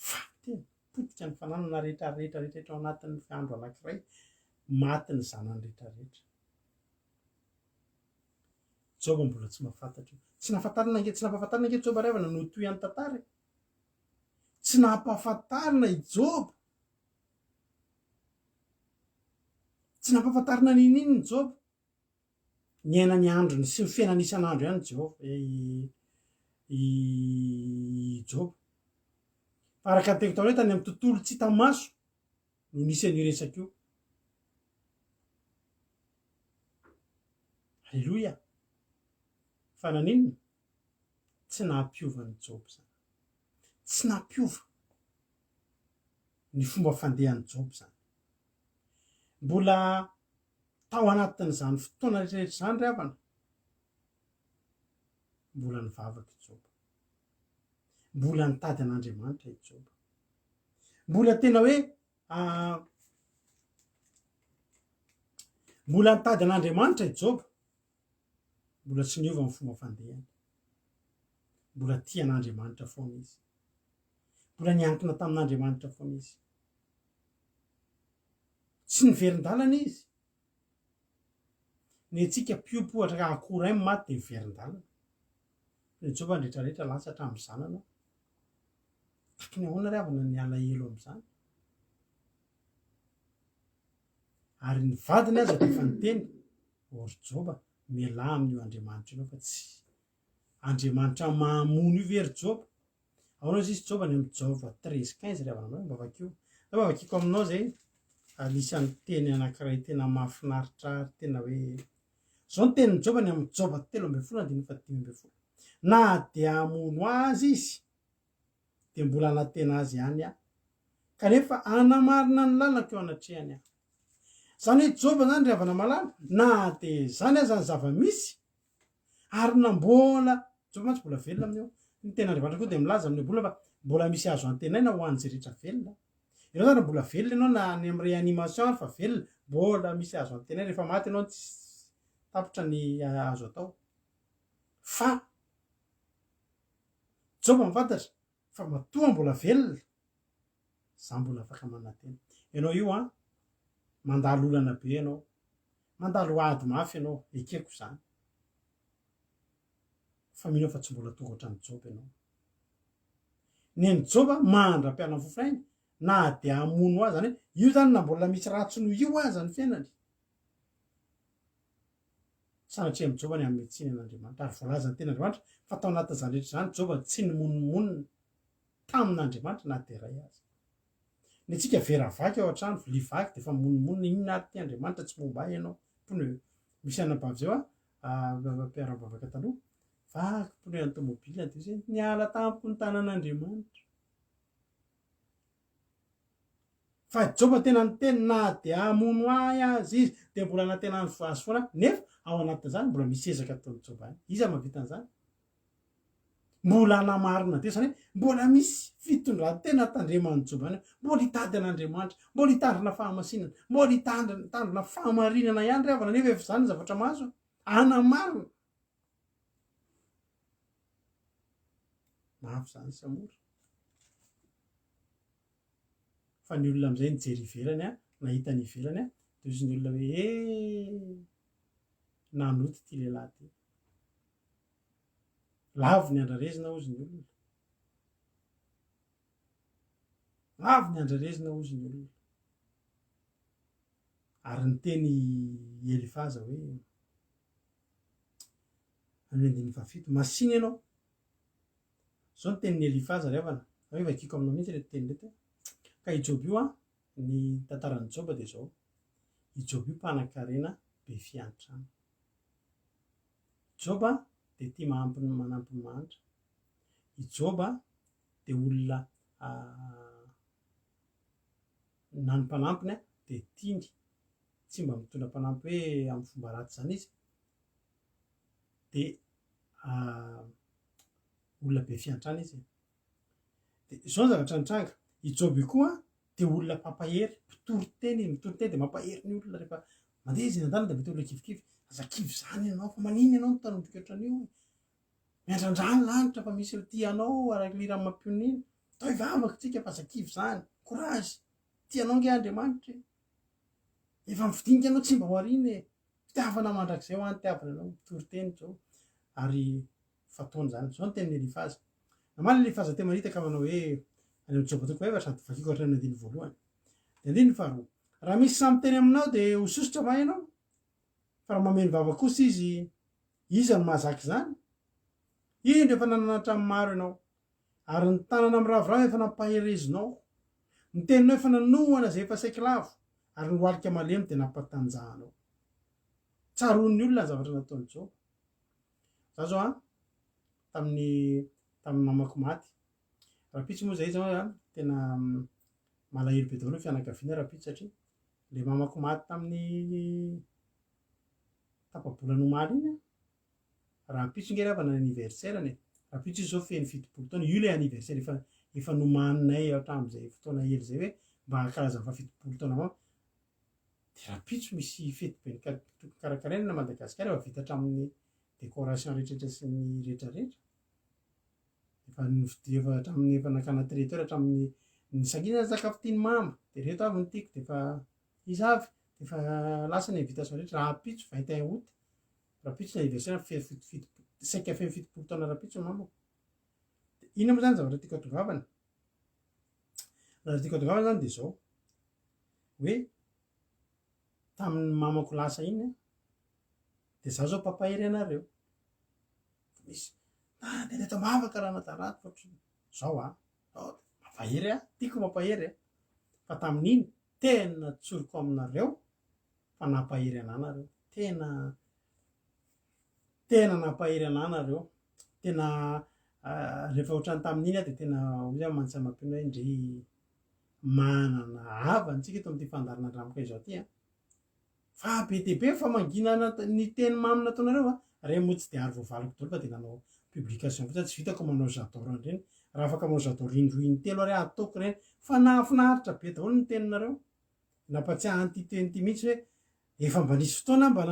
fa tena potika ny fananana rehetrarehetra ao anatin'ny fiandro anankiray maty ny zanany rehetrarehetra joba mbola tsy mahafantatra tsy nampahafantarina ange joba revana no toy any tantara tsy nampahafantarina i joba tsy nampahafantarina nininy ny joba ny aina ny androny sy ny fiainana isan'andro ihany jehova i joba fa araka ny teko tao hoe tany amin'ny tontolo tsy hita maso no nisy any resaka io halleloia fa naninona tsy nampiova ny joba zany tsy nampiova ny fomba fandehan'ny joba zany mbola tao anatin'izany fotoana rehetrarehetra zany ry havana mbola nivavaka i joba mbola nitady an'andriamanitra i joba mbola tena hoe mbola nitady an'andriamanitra i joba mbola tsy niova amin'ny fomba fandehany mbola tia an'andriamanitra foana izy mbola niankina tamin'andriamanitra foana izy tsy niverin-dalana izy ny antsika mpiopohatra ka akoray maty de miverin-dalana ny joba ny rehetrarehetra lasa hatramin'ny zanana takiny ahoana ry havana ny alahelo amin'izany ary ny vadiny aza defa niteny ory joba miala amin'io andriamanitra ianao fa tsy andriamanitra mahamono io very joba aonao izy joba ny amin'ny jova 13:15 ry havana mba vakio zao mba vakiko aminao zay anisan'ny teny anankiray tena mahafinaritra tena hoe zao ny tenin'ny joba ny amin'ny joba 3:15 na de amono azy izy de mbola anatena azy ihany kanefa anamarina ny lalako eo anatrehany zany hoe joba zany ry havana malala na de zany aza ny zava-misy ary nambola joba mantsy mbola velona amin'io ny tena andriamanitra koa de milaza amin'ny bola fa mbola misy azo antenaina ho an'zay rehetra velona ianao zany mbola velona ianao na ny amin'ny réanimation ary fa velona mbola misy azo antenaina rehefa maty ianao tsy tapitra ny azo atao fa joba mifantatra fa matoa mbola velona za mbola afaka manantena ianao io mandalo olana be ianao mandalo ady mafy ianao ekeko zany fa mino fa tsy mbola tonga ohatran'ny joba ianao ny joba mandram-piala fofrainy na de amono azy zany hoe io zany na mbola misy ratsy no io aza ny fiainany sanatria amin'ny joba ny amin'ny metsiny an'andriamanitra ary voalaza ny tena andriamanitra fa tao anatin'izany rehetra zany joba tsy ny monomonina tamin'andriamanitra na de ray azy ny antsika vera vaky ao an-trano vilia vaky de fa monomonina inona ary ty andriamanitra tsy momba ahy ianao pneu misy anabavy zao mpiara-bavaka taloha vaky pneu any tomobila de zay niala tamiko ny tanan'andriamanitra fa joba tena ny teny na de amono ahy azy izy de mbola natenany vazy foana nefa ao anatin'izany mbola misy ezaka ataon'ny joba any iza mahavita an'izany mbola anamarina te zany hoe mbola misy fitondran-tena tandremany jobany mbola hitady an'andriamanitra mbola hitandrina fahamasinana mbola hitandrina fahamarinana ihany ry havana nefa efa zany zavatra mahazo anamarina mafy zany samora fa ny olona am'izay nijery ivelany a nahita ny ivelany a de izy ny olona hoe nanoty ty lehilahy ty lavo ny andrarezina ozy ny olona lavo ny andrarezina ozy ny olona ary ny teny Elifaza hoe amin'ny andiny fafito masiny ianao zao ny tenin'ny Elifaza ry havana hoe vakiko aminao mihitsy reto teny reto ka i Job io a ny tantaran'ny Job de zao i Job io mpanan-karena be fiantrana Job de tia manampy ny manitra i Job de olona na ny mpanampiny de tiany tsy mba mitondra mpanampy hoe amin'ny fomba ratsy zany izy de olona be fiantrana izy de zao ny zavatra nitranga i Job io koa de olona mpampahery mpitory teny de mampahery ny olona rehefa mandeha izy an-dalana de mety olona kivikivy aza kivy zany ianao fa manino ianao nitanomboka ohatran'io miandrandrany lanitra fa misy tianao araky lirany mampionina atao ivavaka tsika fa aza kivy zany courage tianao nge Andriamanitra efa mifidinika anao tsy mba ho arina e fitiavana mandrakizay ho any tiavana anao mpitory teny zao ary fataony zany zao ny tenin'ny Elifaza namana Elifaza te maritaka manao hoe any amin'ny Job toko efatra sady vakiko ohatrany andiny voalohany de andiny faharoa raha misy samy teny aminao de ho sosotra va ianao fa raha mameno vava kosa izy no mahazaky zany indro efa nananatra amin'ny maro ianao ary ny tanana amin'ny ravoravo efa nampaherezinao ny teninao efa nanohana zay efa saiky lavo ary ny hoalika malemy de nampatanjahanao tsaron'ny olona ny zavatra nataony Job za zao tamin'ny mamako maty rapitsy moa zay zao tena malahelo be daholo ny fianakaviana rapitsy satria le mamako maty tamin'ny tapabolana omaly iny rapitsy nge ravana ny anniversaire-ny rapitsy izy zao feny 70 taona io le anniversaire efa nomaninay hatramin'izay fotoana hely zay hoe mba karazany fa 70 taona mama de rapitsy misy fety be karakaraina na Madagasikara efa vita hatramin'ny décoration rehetrarehetra sy ny rehetrarehetra efa hatramin'ny efa nakana traiteur hatramin'ny ny sangina sakafo tiany mama de reto avy ny tiako de efa izy avy de efa lasa ny invitation rehetra rapitsy 21 août rapitsy ny anniversaire saika feny 70 taona rapitsy mamako de ina moa zany zavatra tiako atongavana zavatra tiako atongavana zany de zao hoe tamin'ny mamako lasa iny de za zao mpampahery anareo misy de reto mavaka raha natarato fotry zao mampahery tiako mampahery fa tamin'iny tena tsoriko aminareo fa nampahery ananareo tena nampahery ananareo tena rehefa ohatrany tamin'iny de tena ozy mantsy mampino hoe indre manana havantsika eto amin'ity fandarina andramika izao ty fa be de be fa manginana ny teny mamy nataonareo re moa tsy de ary voavaliko dolo fa de nanao publication fotsiny tsy vitako manao j'adore reny raha afaka manao j'adore indroiny telo ary ataoko reny fa nahafinaritra be daholo ny teninareo nampatsiahan ty teny ty mihitsy hoe efa mba nisy fotoana mba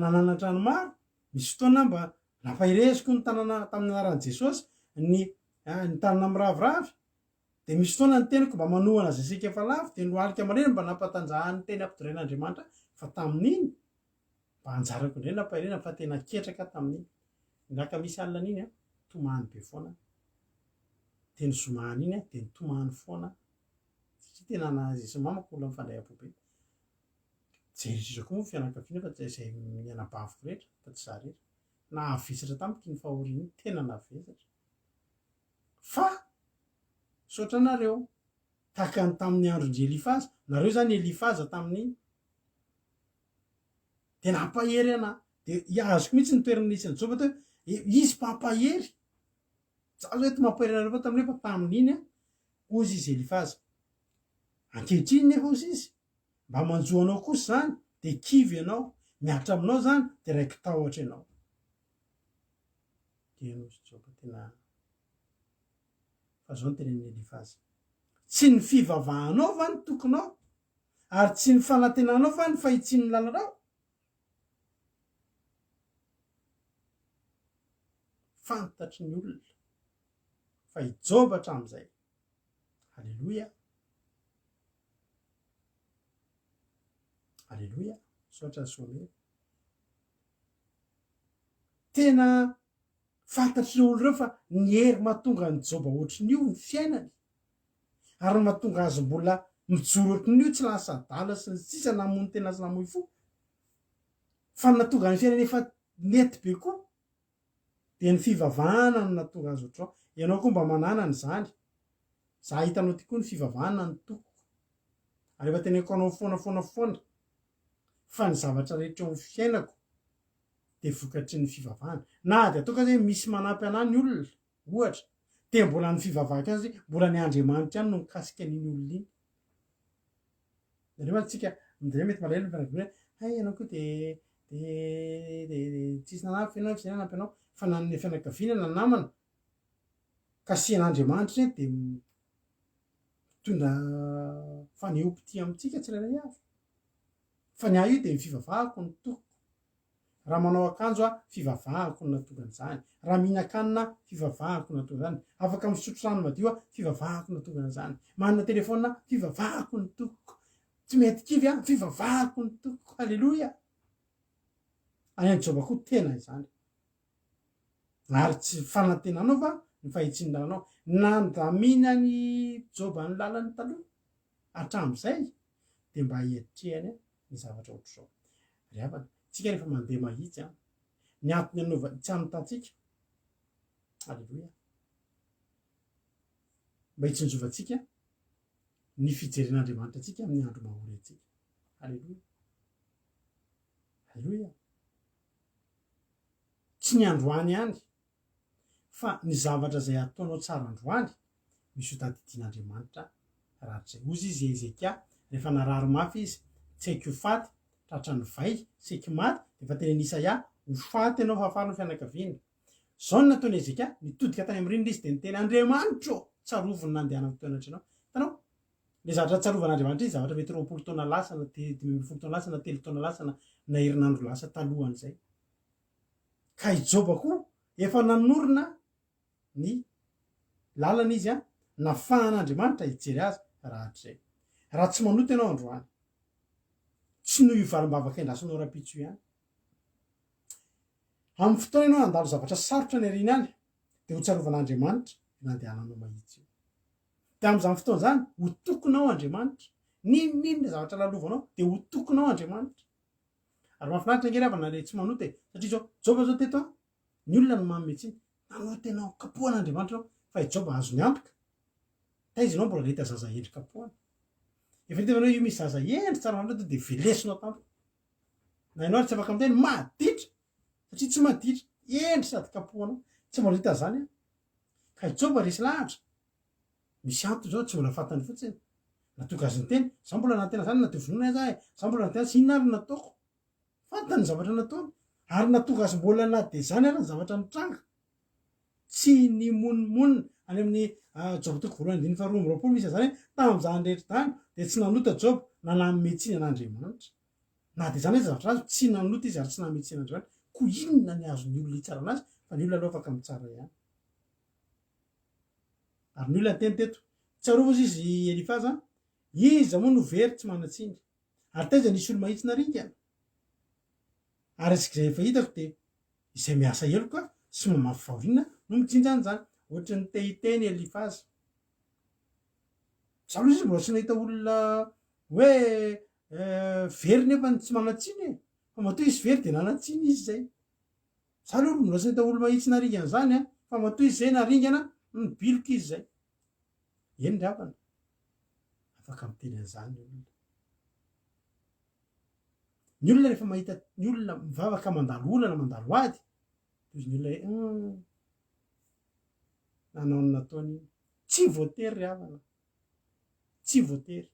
nananatra ny maro misy fotoana mba nampahireziko ny tanana tamin'ny anaran'i Jesosy ny tanana amin'ny raviravy de misy fotoana ny teniko mba manohana zay sika efa lavo de noalika amareny mba nampatanjahan'ny teny ampidoren'Andriamanitra fa tamin'iny mba anjarako indray nampahirena fa tena ketraka tamin'iny naka misy alina an'iny tomany be foana teny zomany iny de ny tomany foana satria tena nazy sy mamako olona mifandray apobe jerisako moa fianakaviana fa zay mianabaviko rehetra fa tsy za rehetra nahavesatra tamiko ny fahoriany tena nahavesatra fa sotra nareo tahaka ny tamin'ny andron-dry Elifaza nareo zany Elifaza tamin'iny de nampahery ana de iazoko mihitsy ny toerana nisy ny Job hoe izy mpampahery za zao eto mampahery anareo fa tamin'iny fa tamin'iny ozy izy Elifaza ankehitriny nefa ozy izy mba manjoanao kosa zany de kivy ianao miatra aminao zany de raiky tahotra ianao tianao sy joba tena fa zao ny tenen'ny Elifazy tsy ny fivavahanao va ny tokonao ary tsy ny fanantenanao fa ny fahitsiny lalanao fantatry ny olona fa hijobatra am'izay. Halleloia, halleloia, sotra some tena fantatry ireo olo reo fa ny hery mahatonga ny joba ohatrin'io ny fiainany ary mahatonga azy mbola mijoro ohatrin'io tsy lasa adala sy ny sisa namony tena sy namoy fo fa natonga ny fiainany efa nety be koa de ny fivavahana no natonga azy ohatrao. Ianao koa mba mananany zany, za hitanao ty koa ny fivavahana ny tokoko ary efa teneko anao foana fa ny zavatra rehetra eo amin'ny fiainako de vokatry ny fivavahana. Na de ataoko hoe misy manampy anahy ny olona ohatra de mbola ny fivavahako azy mbola ny Andriamanitra ihany no mikasika an'iny olona iny. Rehefa tsika midray mety malahelo fianakaviana hay ianao koa de tsisy nanampy ianao tsy nanampy ianao fa nan'ny fianakaviana na namana kasihan'Andriamanitra de mitondra fanehoam-pity amintsika tsirairay avy fa ny ahy io de ny fivavahako ny tokoko. Raha manao akanjo a fivavahako no natonga an'izany, raha mihinan-kanina fivavahako no natonga an'izany, afaka misotro rano madio a fivavahako no natonga an'izany, manana telefônina fivavahako ny tokoko, tsy mety kivy a fivavahako ny tokoko. Halleloia, any an-Jehova koa tena izany ary tsy fanantenanao fa ny fahitsiny lalanao. Nandamina ny Joba ny lalany taloha hatram'izay de mba hieritrehany ny zavatra ohatr'izao. Ry havana, tsika rehefa mandeha mahitsy a ny antony anaova tsy anotantsika. Halleloia, mba hitsinjovantsika ny fijeren'Andriamanitra atsika amin'ny andro mahory atsika. Halleloia, halleloia, tsy ny androany ihany fa ny zavatra zay ataonao tsara androany misy ho tadidian'Andriamanitra rahatrizay. Ozy izy Ezekia rehefa narary mafy izy tsy haiko ho faty tratra ny vay tsy haiko maty de efa tenen'i Isaia ho faty ianao hafariny fianakaviana. Zao no nataon'i Ezekia nitodika tany amin'ny rindra izy de niteny Andriamanitra tsaroviny nandehana fotoana anao. Hitanao le zavatra tsarovan'Andriamanitra izy zavatra mety 20 taona lasa na 15 taona lasa na 3 taona lasa na herinandro lasa talohan'izay. Ka i Joba koa efa nanorina ny lalana izy a nafahan'Andriamanitra hijery azy rahatrizay. Raha tsy manoto ianao androany tsy noho io valim-bavaka endrasanao rapitso ihany. Amin'ny fotoana ianao andalo zavatra sarotra ny arina any de ho tsarovan'Andriamanitra nandehananao mahitsy io. De amin'izany fotoana zany ho tokonao Andriamanitra, ninon'inona zavatra lalovanao de ho tokonao Andriamanitra. Ary mahafinaritra ngery havana le tsy manoto satria zao Joba zao teto a ny olona no mametsiny nanoto ianao kapohan'Andriamanitra fa i Joba azo ny antoka taiza ianao mbola nahita zaza endry kapohana. Efa hita io misy zaza endry tsara mandrato de velesinao tampoka na ianao tsy afaka miteny maditra satria tsy maditra endry sady kapohanao tsy mbola hita zany a. Ka i Joba resy lahatra misy antony zao tsy mbola fantany fotsiny natoka azy ny teny za mbola nantena zany nateo vonona za za mbola nantena sy inona ary nataoko fantany zavatra nataony ary natonga azy mbola na de zany ary ny zavatra nitranga tsy ny monimonina any amin'ny Joba toko voalohany 2:20 misy zany tam'izany rehetra zany de tsy nanota Joba nanametsiny an'Andriamanitra na de zany hoe zavatra azy tsy nanota izy ary tsy nametsiny an'Andriamanitra ko inona ny azony olona hitsara anazy fa ny olona aloha afaka mitsara ihany. Ary ny olona teny teto tsarova izy Elifaza iza moa no very tsy manatsiny ary taiza nisy olo mahitsy naringana ary izay efa hitako de izay miasa heloka sy mamafy fahoriana no mitsinjany zany ohatra ny tehiteny Elifaza. Za aloha izy mbola tsy nahita olona hoe very nefa tsy manatsiny fa matoa izy very de nanatsiny izy zay. Za aloha mbola tsy nahita olo mahitsy naringana zany a fa matoa izy zay naringana ny biloka izy zay. Eny ry havana afaka miteny an'izany ny olona. Ny olona rehefa mahita ny olona mivavaka mandalo olana mandalo ady toy ny olona hoe nanao ny nataony tsy voatery ry havana, tsy voatery.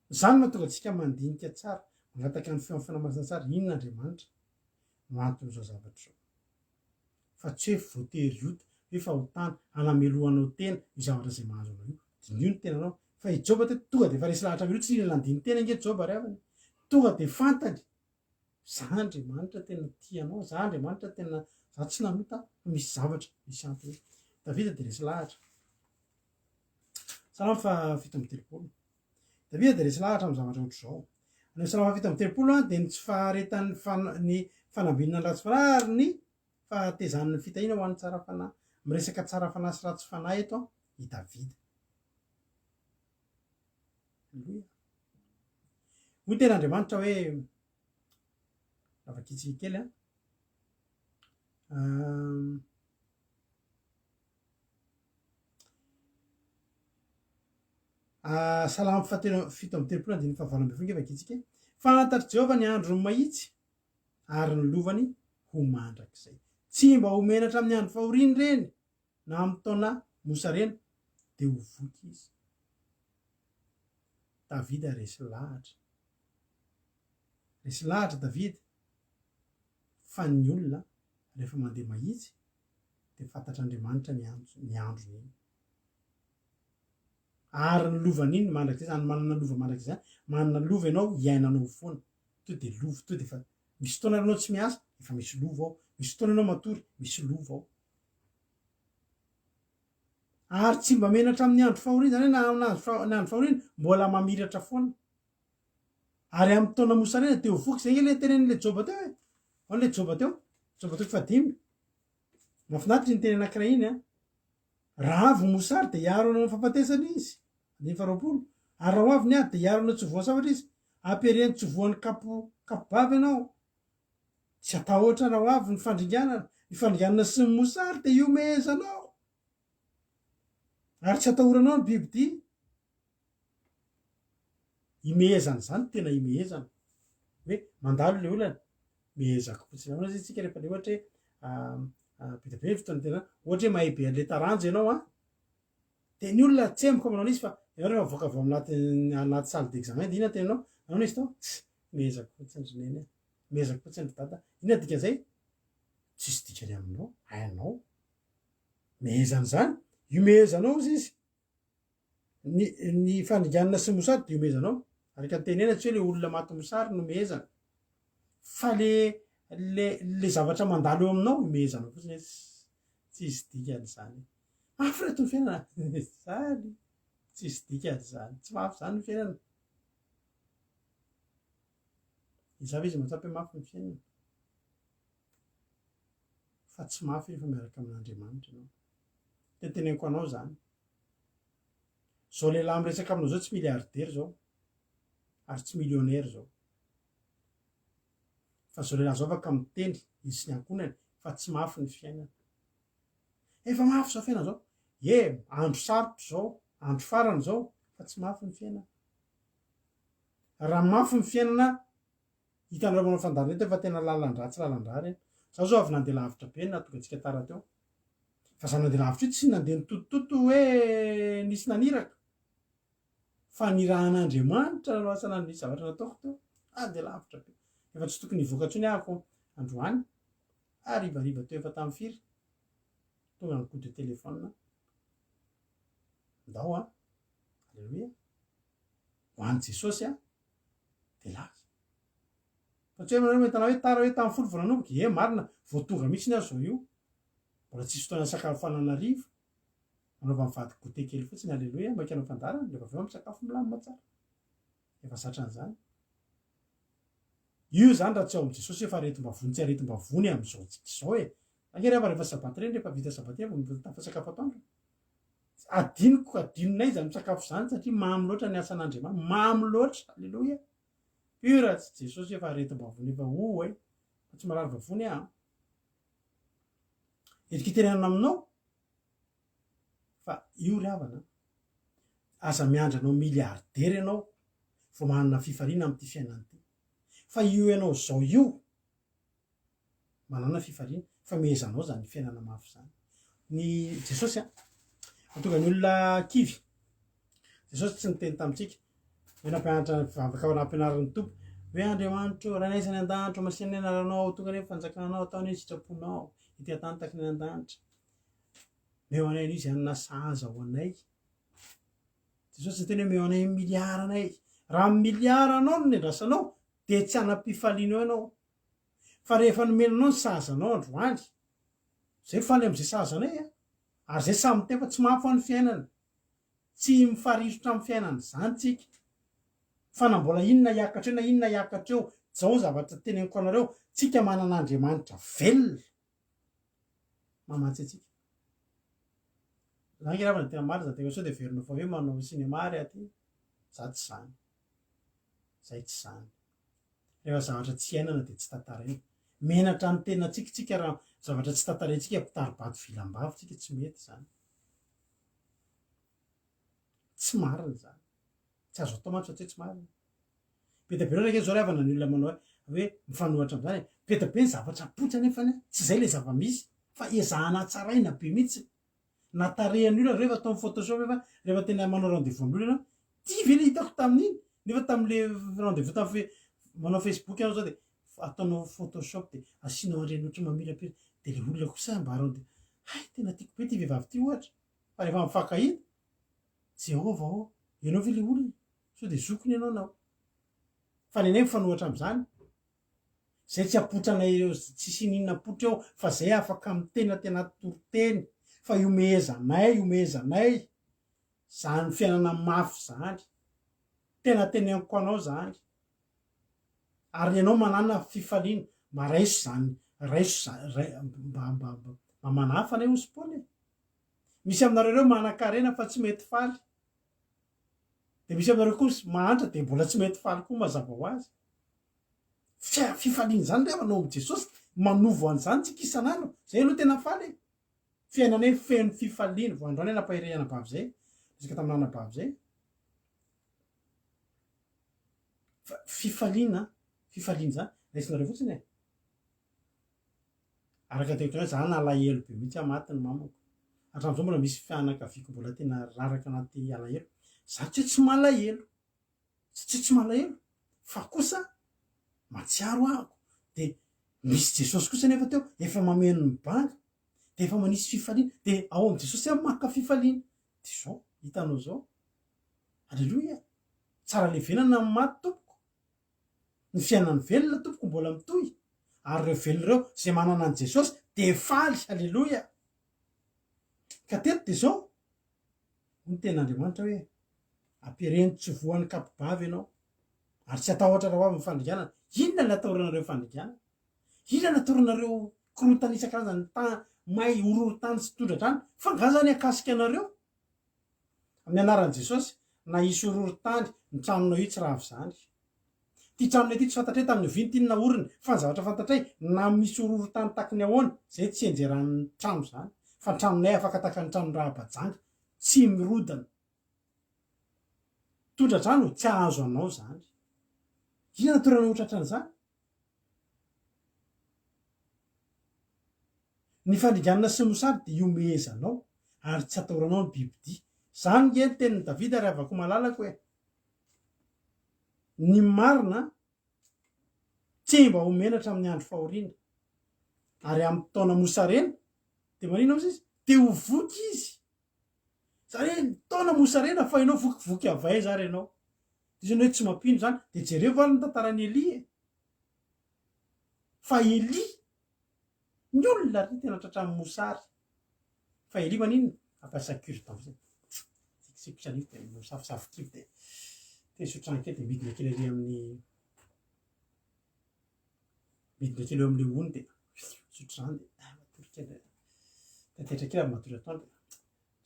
Zany mahatonga antsika mandinika tsara mangataka ny feon'ny fanamasina tsara inona Andriamanitra no anton'izao zavatra zao fa tsy hoe voatery ota hoe fa ho tany anamelohanao tena io zavatra zay mahazo anao io dinio ny tenanao fa ijoba te tonga de fa resy lahatra milo tsy ilandiny tena inge joba ry avany tonga de fantany za Andriamanitra tena tianao za Andriamanitra tena za tsy nanota misy zavatra misy antony Davida de resy lahatra salama fa fito amby telopolo Davida de resy lahatra amy zavatra ohatr' zao any salama fito amby telopolo a de ny tsy faharetan'ny ny fanambinina ny ratsy fanahary ny fahatezan'ny fitahina ho an'ny tsara fanahy miresaka tsara fanahy sy ratsy fanahy eto i Davida aleloia hoy tena Andriamanitra hoe lavakitsiky kely salama fito amby telopolo andiny fahavalo amby folo nge vakitsika fantatry Jehovah ny andro ny mahitsy ary ny lovany ho mandrak'izay tsy mba homenatra amin'ny andro fahoriny reny na amin'ny taona mosa reny de ho voky izy Davida resy lahatra Davida fa ny olona rehefa mandeha mahitsy de fantatr'Andriamanitra ny andro iny ary ny lovan'iny mandrak'izay zany manana lova mandrak'izay manana lova ianao iainanao foana to de lova to de fa misy fotoana anao tsy miasa efa misy lova ao misy fotoana anao matory misy lova ao ary tsy mba menatra amin'ny andro fahoriny zany hoe na andro fahoriny mbola mamiratra foana ary amin'ny taona mosarena teo voky zay nge le tenen'le joba teo e ao le joba teo fadimy mafinatry ny teny anankiray iny raha avy mosary de hiaro anao fampatesana izy ny faharoapolo ary raha ho avy ny ady de hiaro anao tsovoa zavatra izy ampiarehany tsovoan'ny kapobavy ianao tsy atahotra raha ho avy ny fandringanana sy ny mosary de iomezanao ary tsy atahoranao ny bibidy imehezana zany tena imehezana hoe mandalo le olana mehezako fotsiny amina zay tsika rehefa le ohatra hoe bitabe fotoana tena ohatra hoe mahay be an'le taranjo ianao de ny olona tsemboka manao izy fa ianao rehefa voaka avy anaty salle d'examen de ina tenanao anao izy tao mehezako fotsiny roneny mehezako fotsiny dada ina dikan'izay tsisy dikany aminao hainao mehezana zany iomezanao izy ny fandringanana sy mosary de iomezanao araka tenena tsy hoe le olona maty mosary no mehezana fa le zavatra mandalo eo aminao imehezanao fotsiny tsisy dikany zany mafy reto ny fiainana zany tsisy dikany zany tsy mafy zany ny fiainana izava izy matsapy hoe mafy ny fiainana fa tsy mafy rehefa miaraka amin'Andriamanitra ianao tenteneniko anao zany zao lehilahy miresaka aminao zao tsy miliardera zao ary tsy millionnaire zao fa zao lehilahy zao afaka miteny izy sy ny ankonany fa tsy mafy ny fiainana efa mafy zao fiainana zao andro sarotra zao andro farany zao fa tsy mafy ny fiainana raha mafy ny fiainana hitanao manao fandarina eto efa tena lalandra tsy lalandra reny zaho zao avy nandeha lavitra be na tonga antsika tara teo fa za nandeha lavitra io tsy nandeha nitotototo hoe nisy naniraka fa nirahan'Andriamanitra no asana ny zavatra nataoko teo andeha lavitra be efa tsy tokony hivoaka ntsony ahako androany arivariva teo efa tamin'ny firy tonga ny coup de téléphone ndao aleloia ho an'i Jesosy de laza fa tsy hoe manao hoe tana hoe tara hoe tamin'ny folo voananomboka marina voatonga mihitsy ny azy zao io mbola tsisy fotoana sakafo fananarivo manaova mivady gote kely fotsiny aleloia maika anao fandarana rehefa avy eo misakafo milamina tsara efa satran'izany io zany raha tsy ao am' Jesosy efa aretim-bavony tsy aretim-bavony am'izao tsika izao angerefa rehefa sabaty reny rehefa vita sabaty vo tafasakafo atoandro adinonay zany misakafo zany satria mamy loatra ny asan'Andriamanitra mamy loatra aleloia io raha tsy Jesosy efa aretim-bavony efa fa tsy marary vavony endriky tenenana aminao fa io ry havana aza miandranao miliardera ianao vo manana fifariana am'ty fiainany ty fa io ianao zao io manana fifariana fa mehezanao zany fiainana mafy zany ny Jesosy mahatonga ny olona kivy Jesosy tsy niteny tamitsika hoe nampianatra vavaka ao anampianaran'ny tompo hoe andriamanitro raha naisany an-danitra masiana ny anaranao tonga ny fanjakanao ataony hoe sitraponao ity atany takiny an-danitra meo anay an'izy anona sahaza ho anay jesosy tena hoe meo anay miliaranay raha miliaranao no nendrasanao de tsy anam-pifaliana eo ianao fa rehefa nomenanao ny sahazanao androany zay faly am'izay sahazanay ary zay samy tefa tsy mafo any fiainana tsy mifarisotra amin'ny fiainana zany tsika fa na mbola inona hiakatra eo na inona hiakatra eo zao zavatra teneniko anareo tsika manan'andriamanitra velona mamatsy atsika zany raha tena mary za tena sao de verina fa hoe manao sinemary aty za tsy zany zay tsy zany rehefa zavatra tsy ainana de tsy tantaraina menatra ny tena tsika raha zavatra tsy tantaraintsika mpitaribato vilam-bavo tsika tsy mety zany tsy marina zany tsy azo atao mantsy fa tsy marina betabe raiky zao rehavana ny olona manao hoe mifanohatra am'zany betabe ny zavatra potra nefany tsy zay le zava-misy fa ezahana tsaraina be mihitsy natarehan'ny olona rehefa atao amin'ny photoshop efa rehefa tena manao rendez-vous amin'olona ianao ty ve le hitako tamin'iny nefa tam'le rendez-vous tamy manao facebook ianao zao de ataonao photoshop de asianao andreny ohatra mamilapira de le olona kosa mbarao de hay tena tiako be ty vehivavy ty ohatra fa rehefa mifakahita jehova ao ianao ve le olona so de zokony ianao nao fa nenay mifanohatra am'zany zay tsy apotranay ireo tsy sininna potra eo fa zay afaka amy tena toroteny fa iomezanay zany fiainana mafy zany tena teneniko anao zany ary ianao manana fifaliana maraiso zany raiso mba manafana io izy pony misy aminareo reo manan-karena fa tsy mety faly de misy aminareo kosa mahantra de mbola tsy mety faly koa mazava ho azy fifaliana zany rehefa nao jesosy manovo an'izany tsika isan'andro zay aloha tena faly fiainanay feno fifaliana voandroany napahirehana-bavy zay resaka tamin'anabavy zay fa fifaliana zany raisinareo fotsiny araka teotona za nalahelo be mihitsy amatiny mamako hatramin'izao mbola misy fianakaviako mbola tena raraka anaty alahelo za tsy malahelo tsy malahelo fa kosa matsiaro ahako de misy jesosy kosa nefa teo efa mameno ny banga de efa manisy fifaliana de ao am' jesosy a maka fifaliana de zao hitanao zao alleloia tsara levenana ny maty tompoko ny fiainany velona tompoko mbola mitoy ary reo velona reo zay manana an' jesosy de faly alleloia ka teto de zao ny ten'andriamanitra hoe ampiareny tsy voan'ny kapobavy ianao ary tsy atahotra raha ho avy ny fandriganana inona ny atahoranareo fandriganana inona ny atahoranareo korotana isan-karazany may ororotany sy tondradrany fa nga zany akasika anareo amin'ny anaran'i jesosy na isy ororotany ny tranonao io tsy rahavy zany ty tranonay ty tsy fantatray tamin'ny vintinna oriny fa ny zavatra fantatray na misy ororotany takiny ahoana zay tsy enjeran'ny trano zany fa tranonay afaka taka ny trano raha-bajanga tsy mirodana tondradrano tsy ahazo anao zany ina natorana ohtratranyzany ny fandriganana sy mosary de iomezanao ary tsy atahoranao ny bibidia zany nge ny tenin'ny davida ary avako malalako hoe ny marina tsy mba homenatra amin'ny andro fahoriana ary amin'ny taona mosarena de manina ozy izy de ho voky izy zany hoe taona mosarena fa ianao vokivoky avay zary ianao izany hoe tsy mampino zany de jereo valy ny tantarany Elia fa Elia ny olona ry tena tratramin'ny mosary fa Elia manina ampasakurtan sikosany de safisafikivy de tesotrany ke de midina kely ary amin'ny midina kely eo amin'le ony de sotrany de matorikely tetetra kely aby matory atoandro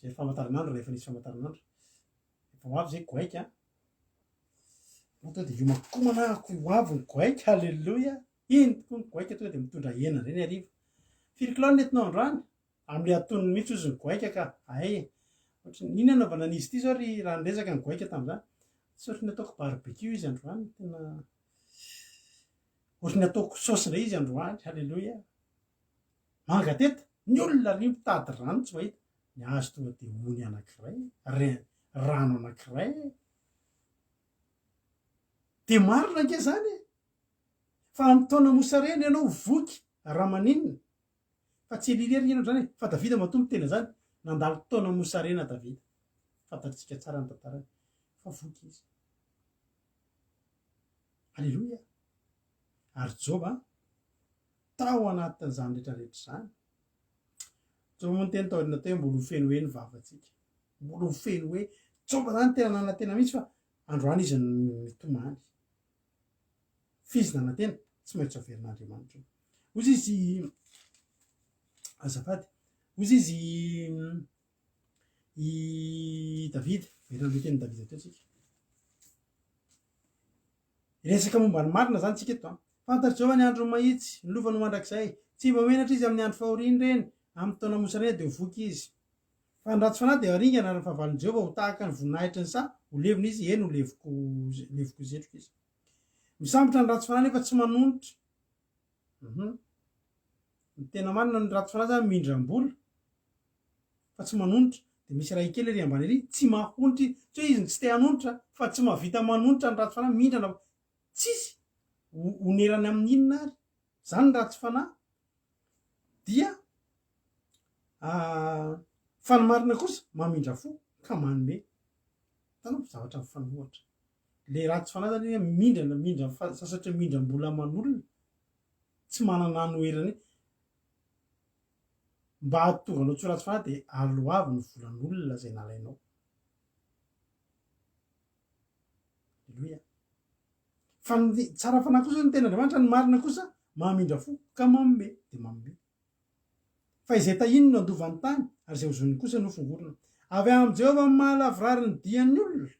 zay famataranandro rehefa nisy famataranandro efa ho avy zay goaika to de iomakomanako hoavy ny goaika alleloia iny tokoa ny goaika tonga de mitondra hena reny ariva firy kilao nentinao androany am'le atonony mihitsy ozy ny goaika ka ay ohatry iny anaovana an'izy ity zao ry raha niresaka ny goaika tam'zany tsy ohatry ny ataoko barbecue izy androany tena ohatry ny ataoko saosy ndray izy androany alleloia manga teta ny olona ry mitady rano tsy mahita ny azo tonga de ony anankiray rano anankiray de marina nke zany fa nytaona mosareny ianao voky raha maninona fa tsy elirery ianao zany fa davida matombo tena zany nandalo taona mosarena davida fantatsika tsara ny tantarany fa voky izy alleloia ary jova tao anatin'izany rehetrarehetra zany jova moa ny teny taorina teo mbola ho feno hoe ny vavatsika mbola ho feno hoe jova zany tena nanantena mihitsy fa androany izy mitomany fizy nanantena tsy maintsy averin'andriamanitra ozy izy azafady ozy izy i davida verina teny davida teo tsika resaka momba ny marina zany tsika eto fantatra jehova ny andro mahitsy ny lovany mandrakizay tsy mba menatra izy amin'ny andro fahoriany reny amin'ny taona mosarena dia ho voky izy fa ny ratsy fanahy dia aringana ny fahavalin' jehova ho tahaka ny voninahitra ny sa ho levina izy eny ho levoko zetroka izy misambotra ny ratsy fanahy nefa tsy manonitra ny tena marina ny ratsy fanahy zany mindram-bola fa tsy manonitra dia misy raha kely ry ambany ery tsy mahonitry tsy hoe izy tsy te hanonitra fa tsy mahavita manonitra ny ratsy fanahy mindrana tsisy onerany amin'inona ary zany ny ratsy fanahy dia fa ny marina kosa mamindra fo ka manome tanao zavatra mifanohatra le ratsy fanahy zany mindrana sasatra mindram-bola aman'olona tsy manana anoherany mba hahatonga anao tsy ho ratsy fanahy dia aloavy ny volan'olona zay nalainao alleloia fa ny tsara fanahy kosa ny ten'andriamanitra ny marina kosa mahamindra fo ka manome dia manome fa izay tahiny no andovan'ny tany ary izay hozony kosa no fongorona avy amin'i jehova mahalavrary ny dian'ny olona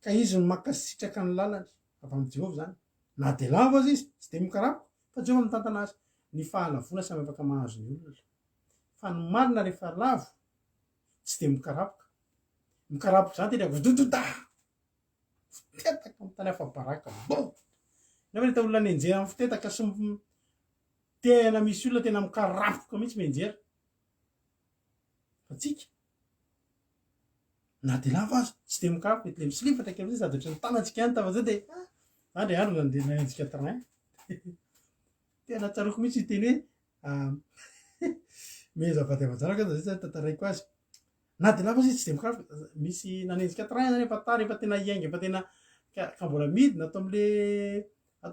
ka izy no makasitraka ny lalany avy amin'i jehova zany na dia lavo azy izy tsy dia mikarapoka fa jehova mitantana azy ny fahalavona samy afaka mahazo ny olona fa ny marina rehefa lavo tsy dia mikarapoka zany tena vodododa fitetaka amin'ny tany hafa-baraka bo nefa nahita olona ny enjera amin'ny fitetaka sy tena misy olona tena mikarapoka mihitsy menjera fa tsika na dia lava azy tsy dia mikarapoka mety le misilifatra kely am'zay sady ohatry ny tanantsika any tava zay dia zany andro nandeha naenjika train tena tsaroko mihitsy iteny hoe mezavady avan-jaraka zay zany tantaraiko azy na dia lava azy tsy dia mikarapoka misy nanenjika train zany efa tara efa tena iainga efa tena ka mbola midina atao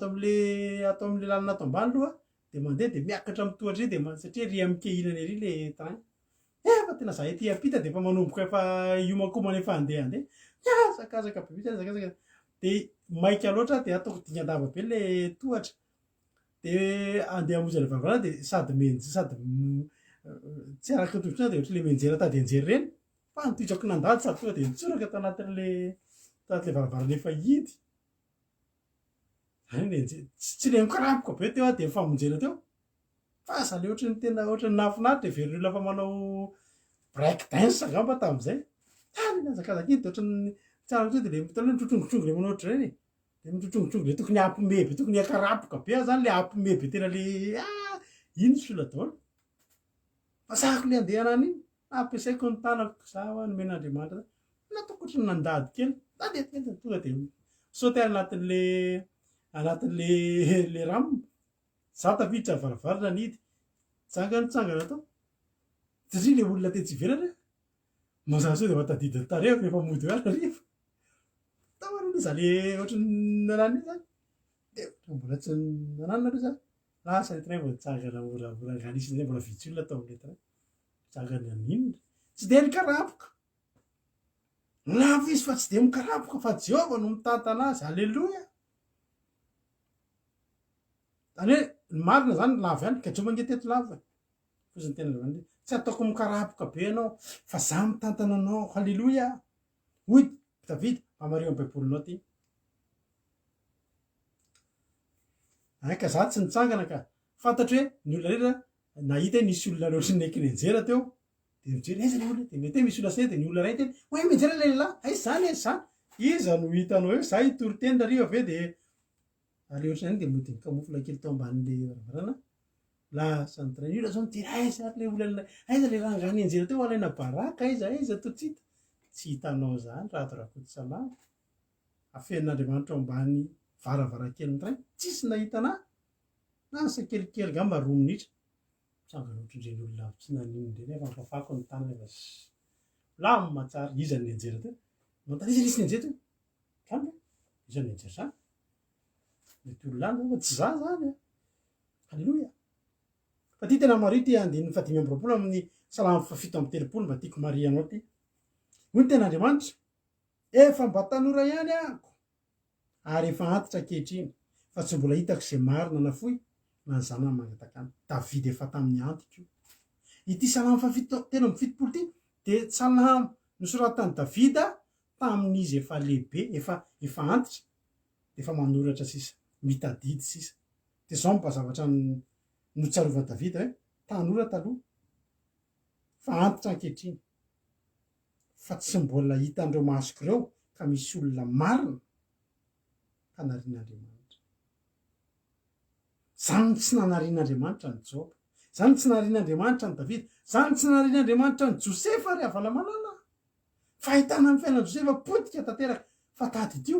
am'le lalana ato ambany aloha dia mandeha dia miakatra mitohatra ry dia satria ry amikehinany ery le train efa tena za ety ampita dia efa manomboka efa iomakomana efa andeha miazakazaka be mihitsy azakazaka dia maika loatra dia ataoko dingan-dava be le tohatra dia andeha hamonjy any varavaranana dia sady tsy araka tongotrana dia ohatra le menjera tady enjery reny fa nitohizako nandady sady tonga dia nitsoraka tao anatin'le varavarana efa hidy tsy le mikarapoka be teo dia mifamonjena teo fa za le ohatra ny tena ohatra ny nafinaritra very olona fa manao break dance angamba tamin'izay tany nazakazaka iny dia ohatra ny tsara to dia le mitao hoe mitrotrongotrongo le manao ohatra ireny le mitrotrongotrongo le tokony ampimeby tokony akarapoka be zany le ampimeby tena le iny sy olona daholo fa zahako le andeha anany iny ampiasaiko ny tanako zaho ny men'andriamanitra nataoko ohatra ny nandady kely nandeha tonga dia saoty anatin'le rano za tafiditra varavarana nidy tsangana tao satria le olona te tsy verana mazava sao dia vatadidiny tarefa efa mody hoara rifa tamarina za le ohatra ny nanany zany dia mbola tsy nananina aloha zany lasa le train mbola tsangana voranganisina zay mbola vitsy olona tao amin'le train tsangana ninona tsy dia nikarapoka lavo izy fa tsy dia mikarapoka fa Jehova no mitantana azy alleloia zany hoe ny marina zany lavo ihany ka Jehova mangeteto lavo fosiny tena zany tsy ataoko mikarapoka be ianao fa za mitantana anao halleloia hoy Davida amario amin'ny baibolinao ty ka za tsy nitsangana ka fantatry hoe ny olona rehetra nahita hoe nisy olona loatra neky nenjera teo dia mijery aiza le olona dia mety hoe misy olona say dia ny olona ray teny hoe menjera le lehilahy aiza zany zany iza no hitanao eo za hitory teny rariva ave dia ale ohatra zany dia mody mikamofona kely tao ambanin'le varavarana lasa ny train olona zao mijery aiza ary le olana aiza le rangany enjera teo alaina baraka aiza to tsy hita tsy hitanao zany raha torakoty salama afen'andriamanitra ao ambany varavarakely ray tsisy nahitana nasa kelikely gamba 2 minitra sanganotrondren'olona tsy naninondreny efa mpafako ny tany efa lamy matsara izany nianjera teo izy nisy nianjera teo kamba izany nianjera zany mety ololany fa tsy za zany halleloia fa ty tena mario ty 5 amin'ny salamy 7 mba tiako marianao ty hoy ny ten'Andriamanitra efa mba tanora ihany ako ary efa antitra ankehitriny fa tsy mbola hitako izay marina na foy na ny zanany mangatakany Davidy efa tamin'ny antiko ity salamy 7 ty de salamy nosoratany Davida tamin'izy efa lehibe efa antitra efa manoratra sisa mitadidy sisa de zao mmpazavatra notsarovany Davida hoe tanora taloha fa antitra ankehitriny fa tsy mbola hitandreo masoko ireo ka misy olona marina ka narian'Andriamanitra zany tsy nanarian'Andriamanitra ny Joba zany tsy narian'Andriamanitra ny Davida zany tsy narian'Andriamanitra ny Josefa ry avala malala fahitana amin'ny fiainan'i Josefa potika tanteraka fa tady tio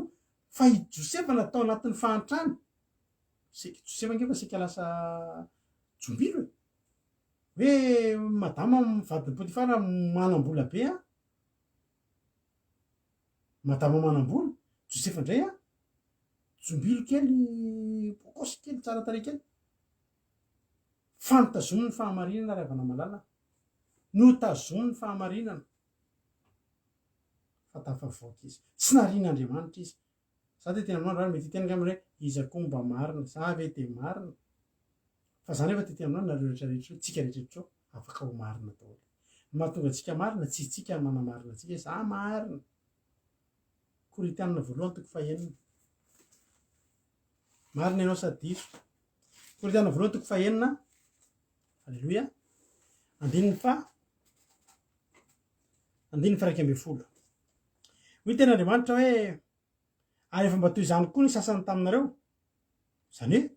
fa i Josefa natao anatin'ny fahantrany Josefa ngefa sika lasa jombilo hoe madama mivadiny Potifara manam-bola be madama manam-bola Josefa indray jombilo kely bokosy kely tsara tarehy kely fanotazominy fahamarinana ry havana malala notazominy fahamarinana fa tafavoaka izy tsy narian'Andriamanitra izy za de tena amin'andro mety tena aminy hoe iza koa mba marina za ve de marina fa zany efa tety amin'andro nareo rehetrarehetra tsika rehetrarehetra afaka ho marina daholo mahatonga antsika marina tsy tsika manamarina antsika za marina Korintana voalohany toko 9 marina ianao sady diso Korintana voalohany toko 9 halleloia 1:20 hoy ten'Andriamanitra hoe ary efa mba toy izany koa ny sasany taminareo zany hoe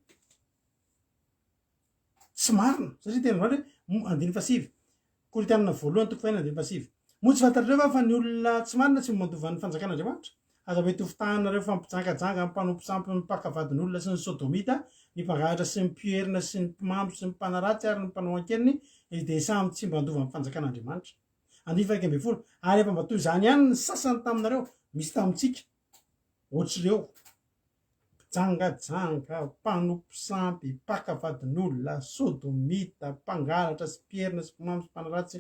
tsy marina satria ten'Andriamanitra hoe 1:7 Korintana voalohany toko 9:7 moa tsy fantatrareo va fa ny olona tsy marina tsy mandovan'ny fanjakan'Andriamanitra aza mety hofitanareo fa mpijangadjanga mimpanompo sampy mipakavadin'olona sy ny sodomita ny mpangahatra sy ny mpierina sy ny mpimamo sy ny mpanaratsy ary ny mpanao ankeliny de samy tsy mba andova amin'ny fanjakan'Andriamanitra 1:20 ary efa mba toy izany ihany ny sasany taminareo misy tamintsika ohatr'ireo mpijangajanga mpanompo sampy mpakavadin'olona sodomita mpangalatra sy mpierina sy mpimamo sy mpanaratsy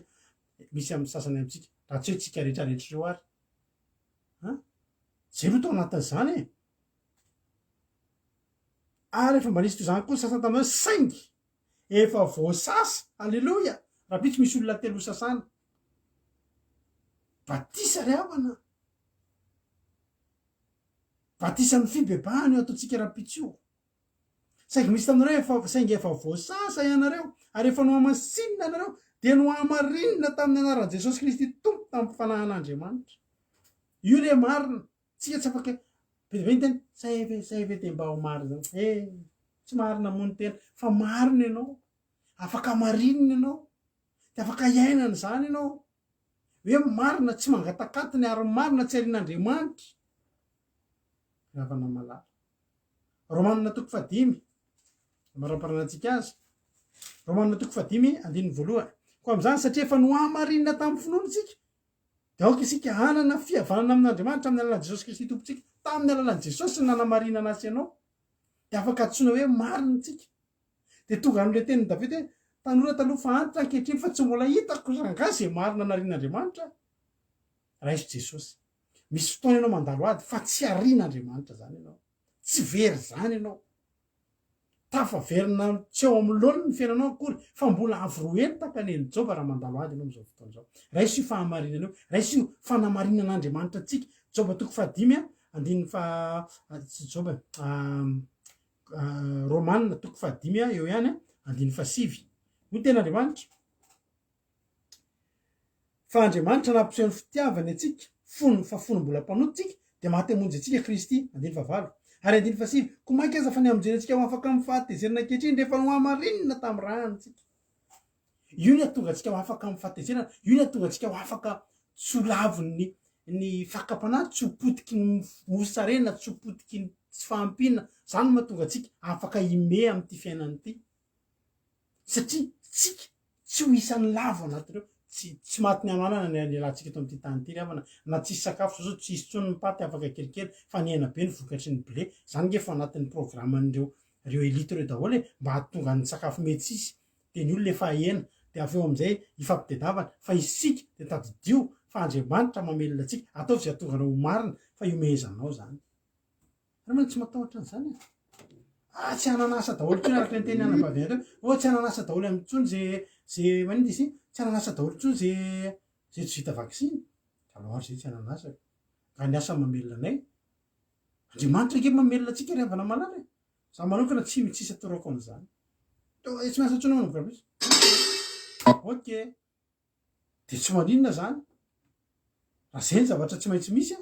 misy amin'ny sasany amintsika raha tsy hoe tsika rehetrarehetra ireo zay ro tao anatin'izany ary efa mba nisy toy izany koa ny sasany taminareo saingy efa voasasa alleloia raha pitsy misy olona telo sasana batisa ry havana batisany fibebahany eo ataontsika raha-pitsy io saingy misy taminareo efa saingy efa voasasa ianareo ary efa no amasinina anareo dia no amarinina tamin'ny anaran'i Jesosy Kristy tompo tamin'ny fanahan'Andriamanitra io le marina tsika tsy afaka bedebeniteny zay ve de mba ho marina tsy marina mony tena fa marina ianao afaka marinina ianao de afaka iainana zany ianao hoe marina tsy mangatakatiny ary marina tsy arian'Andriamanitra ravana malala Romanina toko 5 maramparanantsika azy Romanina toko 5 1:1 koa am'izany satria efa no amarinina tamin'ny finoana tsika de aoka isika hanana fihavanana amin'Andriamanitra amin'ny alalan'i Jesosy Kristy tompontsika tamin'ny alalan'i Jesosy nanamarinana azy ianao de afaka antsoina hoe marina tsika de tonga an'le tenin'ny Davida hoe tanora taloha fa antitra ankehitriny fa tsy mbola hitako rangahy zay marina narian'Andriamanitra raiso Jesosy misy fotoana ianao mandalo ady fa tsy arian'Andriamanitra zany ianao tsy very zany ianao tafaverina tsy eo amin'ny lony ny fiainanao akory fa mbola avoroentaka neny Joba raha mandalo ady ianao am'izao fotoana zao raiso io fahamarinana io raiso io fanamarinan'Andriamanitra tsika Joba toko 5 tsy Joba Romanina toko 5 eo ihany 1:7 hoy ten'Andriamanitra fa Andriamanitra nampiseho ny fitiavany atsika fa fonom-bola mpanototsika de maty hamonjy atsika Kristy 1:9 ary 1:7 ko mainka aza fa ny amonjenantsika ho afaka amin'ny fahatezerana ankehitriny rehefa no amarinina tamin'ny ranontsika io ny atonga antsika ho afaka amin'ny fahatezerana io ny atonga antsika ho afaka solaviny ny fakapanahy tsy hopotiky ny mosarena tsy hopotiky ny tsy fahampina zany mahatonga atsika afaka ime am'ty fiainany ty satria tsika tsy ho isan'ny lavo anatireo tsy matiny amanana ny alantsika to am'ty tany ty ry havana na tsisy sakafo zao tsy isy tsony ny paty afaka kelikely fa ny aina be ny vokatry ny blé zany nge fa anatin'ny programan'ireo elite reo daholo hoe mba hahatonga ny sakafo metsisy de ny olona efa ena de aveo am'izay ifampitediavana fa isika de tadidio fa andriamanitra mamelona atsika ataovy zay atonga anao ho marina fa iomezanao zany ramana tsy matahotra an'izany tsy ananasa daholo tsony araka ny teny anabavina teo tsy ananasa daholo am'tsony zay manino izy tsy ananasa daholo tsony zay tsy vita vaksiny aloary zay tsy ananasa ka ny asa mamelona anay andriamanitra ke mamelona atsika ry havana malala za manokana tsy mitsisy atorako an'izany tsy miasa tsony manao gravisy ok de tsy maninona zany raha zay ny zavatra tsy maintsy misy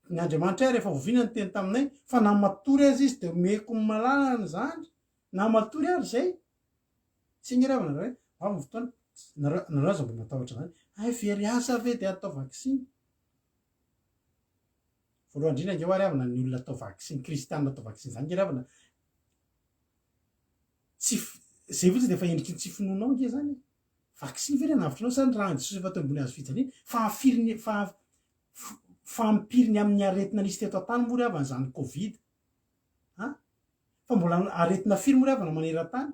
ny andriamanitra ay rehefa vovina ny teny taminay fa na matory azy izy de meko ny malalany zany na matory ary zay tsy ngeravana raha hoe avy fotoana nareo aza mbo matahotra zany very asa ave de atao vaksiny voalohany indrindra nge hoary havana ny olona atao vaksiny kristianina atao vaksiny zany ngeravana tsy zay fotsy de efa endriky ny tsy finoanao nge zany vaksiny very anavitranao zany raha ny jesosy efa teo ambony hazo fijaliana fampiriny amin'ny aretina nisy teto an-tany moa ry havana zany covid fa mbola aretina firy moa ry havana maneran-tany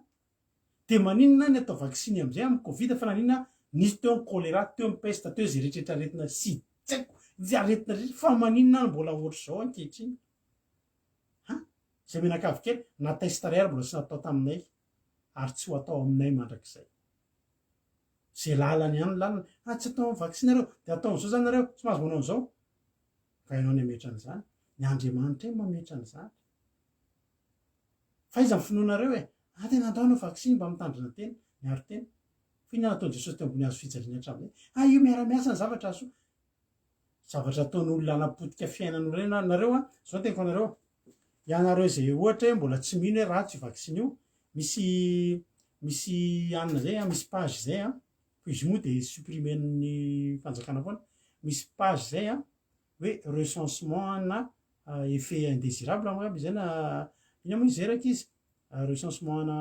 de maninona ny atao vaksiny am'izay amy covid fa nanina nisy teo ny choléra teo ny peste teo zay rehetrarehetra aretina sy tsaiko zay aretina rehetra fa maninona ny mbola ohatry zao ankehitriny zay menakavy kely na testary ary mbola sy natao taminay ary tsy ho atao aminay mandrakizay zay lalany ihany lalana tsy atao vaksiny nareo de ataon'izao zany nareo tsy mahazo manao an'izao ka ianao ny ametra an'izany ny andriamanitra e mametra an'izany fa iza ny finoanareo tena andaonao vaksiny mba mitandrina tena miaro tena fa inona nataon'i jesosy teo ambony hazo fijaliana hatramin'izay io miara-miasa ny zavatra aso zavatra ataon'olona anapotika fiainan'olona io nareo zao tenko anareo ianareo zay ohatra hoe mbola tsy mino hoe ratsy vaksiny io misy anina zay misy page zay ko izy moa de supprimen'ny fanjakana foana misy page zay hoe recensement na effet indésirable aby zay na ina moa izy zay raiky izy recensement na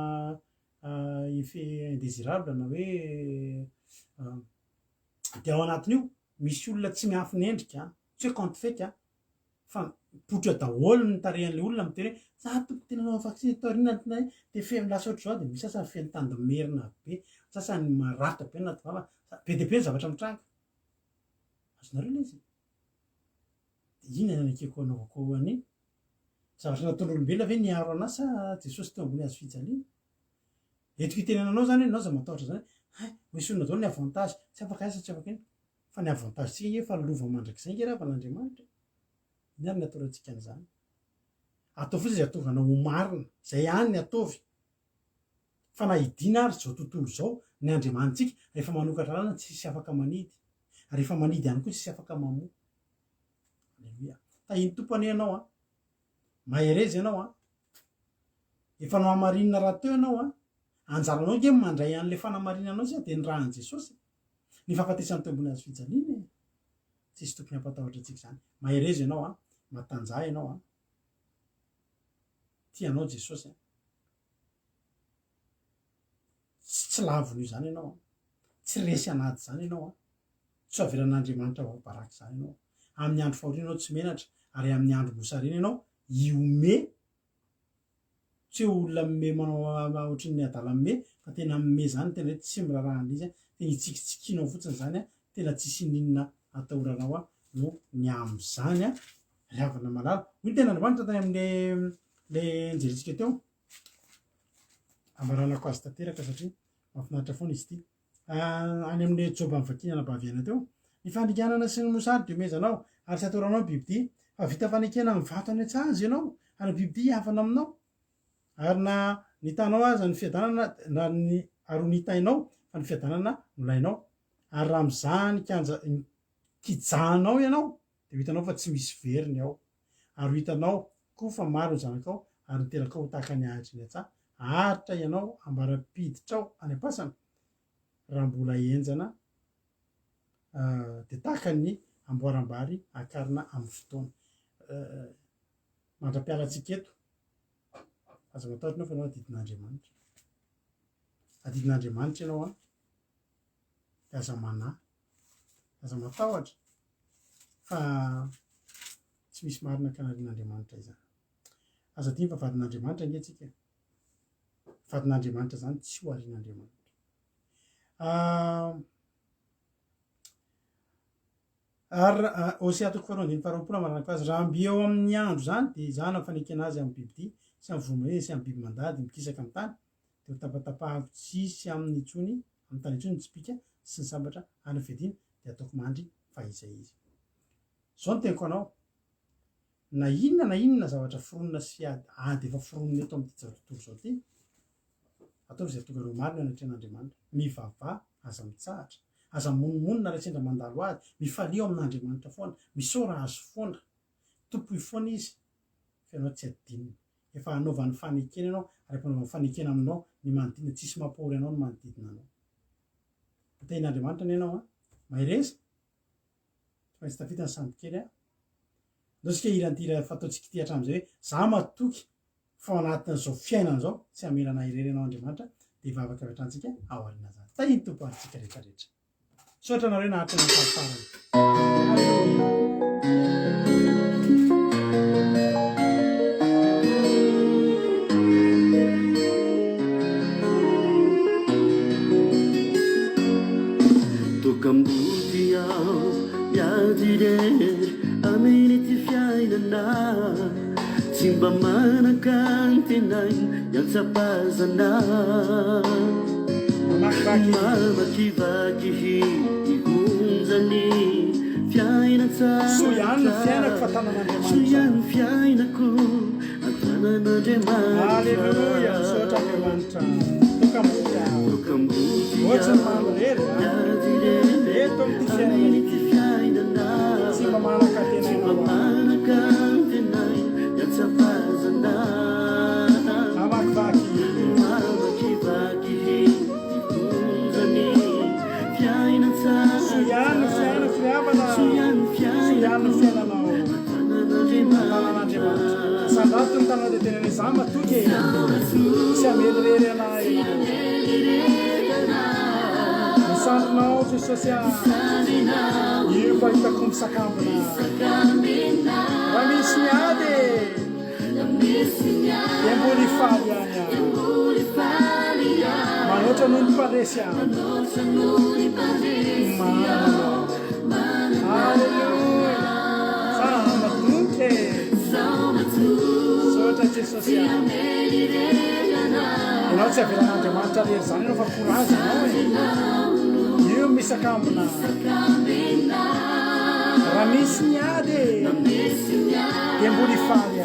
effet indésirable na hoe de ao anatin'io misy olona tsy miafiny endrika tsy hoe compte fake fa potra daholo ny tarehan'le olona miteny hoe za tompo tena nao vaksiny taorina de fe lasa ohatry zao de misy sasany feny tandomerina be sasany maratra be naty vava be de be ny zavatra mitranga azonareo le izy de ina nanakeko anaovako any zavatra nataon'olombelona ve niaro anasa jesosy teo ambony hazo fijaliana etiko itenenanao zany hoe nao za matahotra zany misy olona zao ny avantage tsy afaka asa tsy afaka iny fa ny avantage tsika nge fa lova mandrakizay nge raha van'andriamanitra ny ary ny ataorantsika an'izany atao fotsy zay atonga anao ho marina zay hany ny ataovy fa na hidina ary zao tontolo zao ny andriamanitsika rehefa manokatra lalana tsisy afaka manidy rehefa manidy ihany koa tsisy afaka mamoa alleloia ta iny tompony ianao maherezy ianao efa no amarinina raha teo ianao anjaranao nge mandray an'le fanamarinanao zy de ny rahan' jesosy ny fahafatesany teo ambony hazo fijaliana tsisy tokony hampatahotra atsika zany maherezy ianao matanjaha ianao tianao jesosy tsy lavon'io zany ianao tsy resy anady zany ianao tsy averan'andriamanitra vaobaraky zany ianao amin'ny andro fahoriana ianao tsy menatra ary amin'ny andro mosarena ianao iome tsy hoe olona mme manao ohatry ny adala mme fa tena mme zany tena hoe tsy mirarahan'izy tena hitsikitsikinao fotsiny zany tena tsisy ninona atahoranao no ny am'zany riavana malala hoy tena andriamanitra tany am'le enjelintsika teo ambaranako azy tanteraka satria mahafinaritra foana izy ty any amin'le joba mivakinana baviana teo ny fandringanana sy ny mosary de omezanao ary sy atoranao bibidy fa vita fanekena ny vato any an-tsazy ianao ary bibidy hiavana aminao ary na nitanao aza ny fiadanana na ny ary nitainao fa ny fiadanana nolainao ary raha mizany kijanao ianao de hitanao fa tsy misy veriny ao ary hitanao koa fa maro ny zanakao ary niteraka ho tahaka ny ahitry ny atsaha aritra ianao ambarapiditra ao any am-pasana raha mbola enjana de tahaka ny amboarambary akarina amin'ny fotoana mandra-pialatsika eto aza mataotry anao fa anao adidin'Andriamanitra ianao a de aza manahy aza matahotra fa tsy misy marina kanarian'Andriamanitra izany aza dimy fa vadin'Andriamanitra ange tsika vadin'Andriamanitra zany tsy ho arian'Andriamanitra ary Osea toko faharoandiny faharoapolo manaraka azy raha mby eo amin'ny andro zany de zany fanekena azy amin'ny bibidy sy amin'ny vorombe sy amin'ny biby mandady mikisaka amin'ny tany de ho tapatapahako tsisy amin'ny itsony amin'ny tany itsony tsipika sy ny sambatra any fedina de ataoko mandry fa izay izy zao no teniko anao na inona zavatra foronina sy ady efa foronina eto amin'ny tontolo zao ty atao zay tokaro marina anatrehan'Andriamanitra mivavah aza mitsahatra aza monomonina raha sendra mandalo ady mifalio amin'Andriamanitra foana misaora azo foana tompoy foana izy fa ianao tsy adinina efa hanaovan'ny fanekena ianao ary mpanova fanekena aminao ny manodidina tsisy mampahory anao ny manodidina anao atain'Andriamanitra ny ianao a maireza tsy maintsy tafita ny sambo kely a ndao sika irantira fataontsika ty hatramin'izay hoe za matoky fa ao anatin'izao fiainana zao tsy hamelana irery anao Andriamanitra de hivavaka avy hatrantsika ao aoriana zany tahiny tompo antsika rehetrarehetra sotra nareo naharitra ny fahafarany tokamboty ao miady irery aminy ty fiainana tsy mba manaka ny tenainy iatsapazana mamakivaky ihonjany so ihany ny fiainako fa so ihany fiainako atanan'Andriamanitra Alleluia sotra Andriamanitra tokamboty ohatsy ny manorery eto amin'ny ty fiainana tsy mba manaka manaka ny tenainy iatsapazana mamakivaky ihonjany fiainatsara so ihany fiainako riavana so ihany fiainanao tanan'Andriamanitra sandrato ny tanao de tenany za matoky tsy amelirery anay misandrinao Jesosy io fa hitako misakambina raha misy miady de mbony faly any manoatra noho ny mpandresy Alleluia za matoky sotra Jesosy ianao tsy avelan'Andriamanitra rery zany ianao fa courage anao io misakambina raha misy miady de mbony faly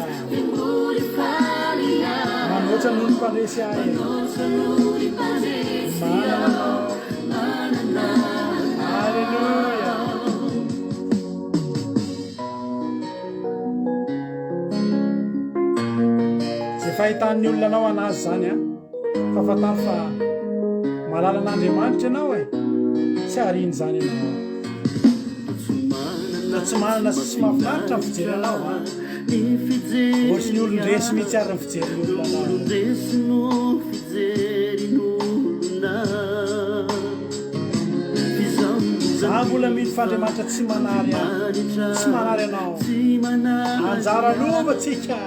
manoatra noho ny mpandresy Alleluia zay fahitan'ny olona anao anazy zany a fa fatany fa malala an'Andriamanitra ianao tsy hariny zany ianao na tsy manana sy mahafinaritra ny fijery anao ohatsy ny olon-dresy mihitsy ary ny fijery ny olona za mbola mily fa Andriamanitra tsy manary anao anjara lova tsika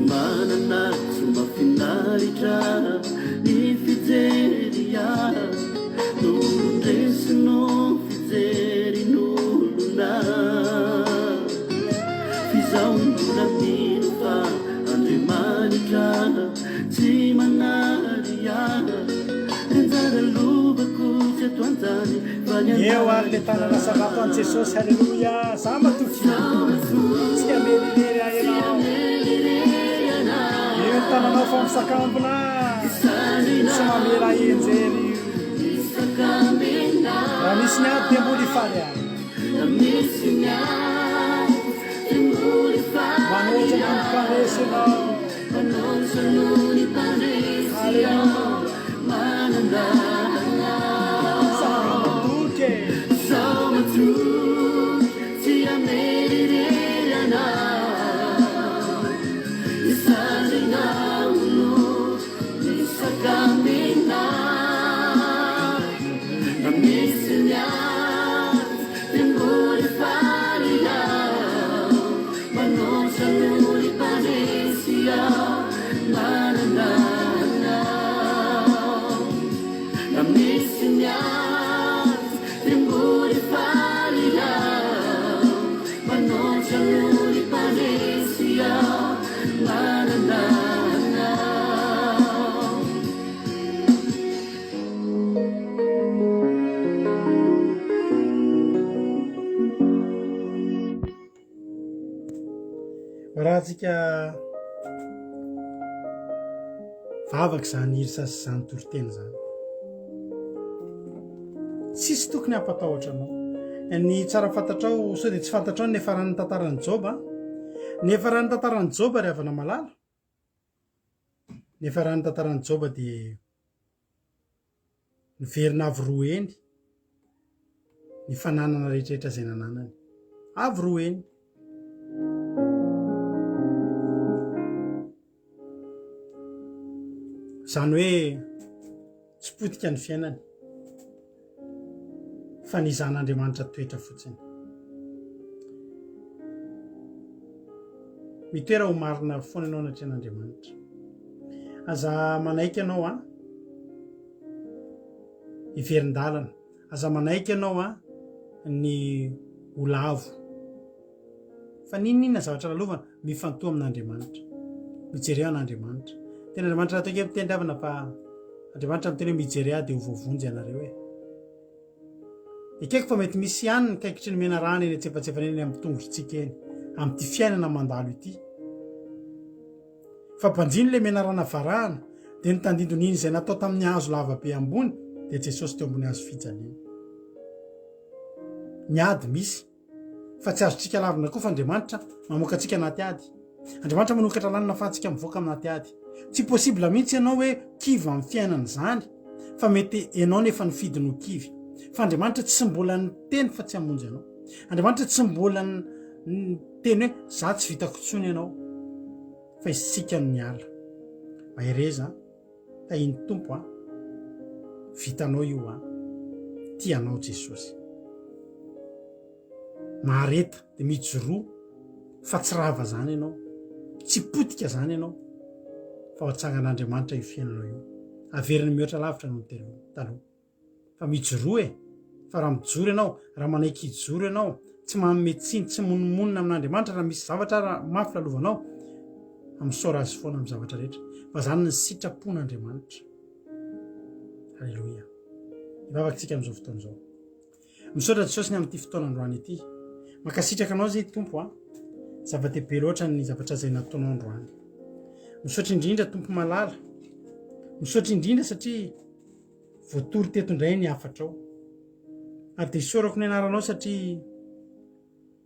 manana tsy mahafinaritra ny fijery nolondresino fijerin'olona fizahonola mino fa Andriamanitra tsy manary renjara lovako tsy ato antany eo ary le tanana savato an Jesosy Alleluia za matoky tsy amelilery aenao io ny tananao fa misakambina tsy mamela enjery raha misy miady de mbony faly manoatra noho ny mpandresy anao Alleluia raha antsika vavaka zany irisasy zany toriteny zany tsisy tokony hampatahotra anao. Ny tsara fantatrao sao dia tsy fantatrao nefa raha ny tantarany Joba, nefa raha ny tantarany Joba ry havana malala, nefa raha ny tantarany Joba dia niverina avy roa eny ny fananana rehetrarehetra izay nananany, avy roa eny. Zany hoe tsy potika ny fiainany fa ny zan'Andriamanitra toetra fotsiny. Mitoera ho marina foana ianao anatrehan'Andriamanitra. Aza manaiky ianao hiverin-dalana, aza manaiky ianao ny holavo, fa ninona zavatra lalovana mifantoa amin'Andriamanitra, mijery an'Andriamanitra. Tena Andriamanitra raha toke mitendry avana fa Andriamanitra miteny hoe mijery dia ho voavonjy ianareo e. Ikaiko fa mety misy ihany ny kaikitry ny mena rana eny antsefatsefana eny amin'ny tongotritsika eny amin'ity fiainana mandalo ity. Fa mpanjiny le mena rana varahana dia nitandindon'iny izay natao tamin'ny hazo lavabe ambony dia Jesosy teo ambony hazo fijaliana. Ny ady misy fa tsy azotsika lavina koa fa Andriamanitra mamoaka antsika anaty ady. Andriamanitra manokatra lanina ahafahantsika mivoaka anaty ady. Tsy possible mihitsy ianao hoe kivy amin'ny fiainana izany fa mety ianao nefa nifidiny ho kivy. Fa Andriamanitra tsy mbola niteny fa tsy hamonjy ianao. Andriamanitra tsy mbola niteny hoe za tsy vitako intsony ianao fa isika no niala. Mahereza tahiny tompo vitanao io tianao Jesosy. Mahareta dia mijoroa fa tsy rava zany ianao, tsy potika zany ianao fa ho atsangan'Andriamanitra io fiainanao io. Averiny mihoatra lavitra no taloha fa mijoroa fa raha mijoro ianao, raha manaiky hijoro ianao, tsy manome tsiny, tsy monomonina amin'Andriamanitra raha misy zavatra mafy lalovanao, amisaora azy foana amin'ny zavatra rehetra fa zany ny sitrapon'Andriamanitra. Halleloia. Ivavakantsika amin'izao fotoana izao. Misaotra Jesosy ny amin'ity fotoana androany ity. Mankasitraka anao zay Tompo zava-dehibe loatra ny zavatra izay nataonao androany. Misaotra indrindra Tompo malala, misaotra indrindra satria voatory teto indray ny afatrao. Ary dia isaorako ny anaranao satria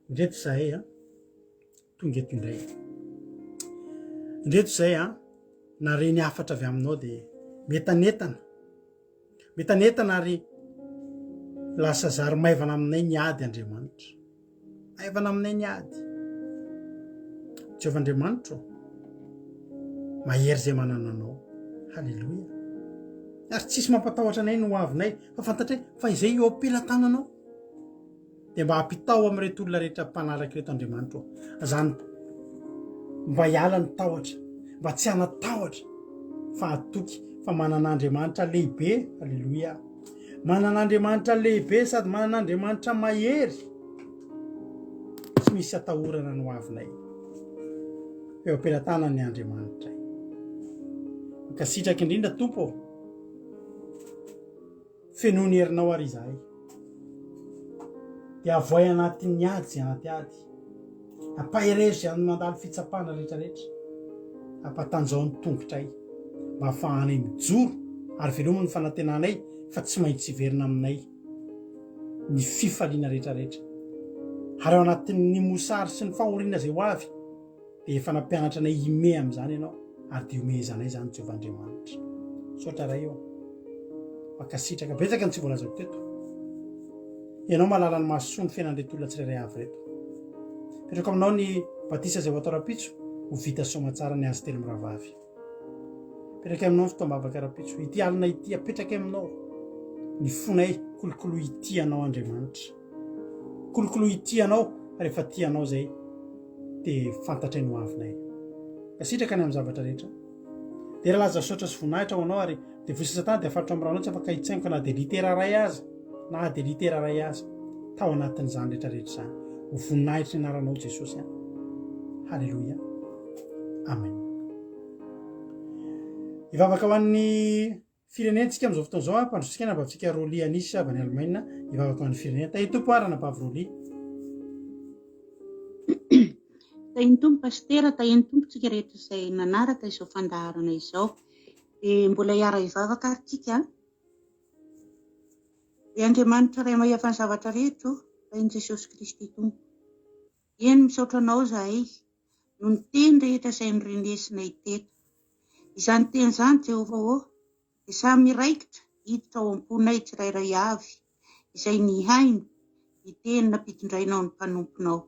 indreto zahay tonga eto indray. Indreto izay nare ny afatra avy aminao dia metanetana ary lasa zary maivana aminay ny ady Andriamanitra. Maivana aminay ny ady. Jehovah Andriamanitra mahery izay manana anao. Halleloia. Ary tsisy mampatahotra anay no avinay fa fantatra fa izay eo am-pelantananao dia mba hampitao amin'ireto olona rehetra mpanaraka reto Andriamanitra. Zany mba hiala ny tahotra, mba tsy hanatahotra fa hatoky fa manan'Andriamanitra lehibe. Halleloia. Manan'Andriamanitra lehibe sady manan'Andriamanitra mahery. Tsy misy atahorana no avinay eo am-pelantanan'ny Andriamanitra. Mankasitraka indrindra Tompo fenoany herinao ary izahay dia avoay anatin'ny ady zay anaty ady, ampaherezo izay mandalo fitsapana rehetrarehetra, ampatanjao ny tongotray mba hahafahanay mijoro ary velominy fanantenanay fa tsy maintsy hiverina aminay ny fifaliana rehetrarehetra. Ary ao anatin'ny mosary sy ny fahoriana izay ho avy dia efa nampianatra anay hime amin'izany ianao ary dia omezanay zany Jehovah Andriamanitra. Saotra ray eo mankasitraka betsaka ny tsy voalazako teto. Ianao malala ny mahasoa ny fiainan'ireto olona tsirairay avy reto. Petraka aminao ny batisa izay voatao rapitso ho vita soamantsara ny azy telo miravavy. Petraka aminao ny fitoam-bavaka rapitso, ity alina ity apetraka aminao ny fonay kolokolo ity anao Andriamanitra. Kolokolo ity anao rehefa tianao zay dia fantatra ny ho avinay. Kasitraka ny amin'ny zavatra rehetra dia raha laza saotra sy voninahitra ho anao ary dia vosi Satana dia afaritra amin'ny ranao tsy afaka hitsaingoka na dia litera ray aza na dia litera ray aza tao anatin'izany rehetrarehetra izany. Ho voninahitra ny anaranao Jesosy. Halleloia. Amen. Ivavaka ho an'ny firenentsika amin'izao fotoana izao mpandrosikana abatsika Roly Anisy avy any Allemagne. Ivavaka ho an'ny firenena tahy Tompo arana Bavy Roly. Tahin'ny tompo pastera, tahin'ny tompontsika rehetra izay nanaraka izao fandaharana izao. Dia mbola hiara hivavaka ary tsika. Dia Andriamanitra ray mahefa ny zavatra rehetra tahin'i Jesosy Kristy tompo. Eny misaotra anao zahay no ny teny rehetra izay norenesinay teto. Izany teny izany Jehovah dia samy miraikitra hiditra ao am-ponay tsirairay avy izay nihaino ny teny nampitondrainao ny mpanomponao.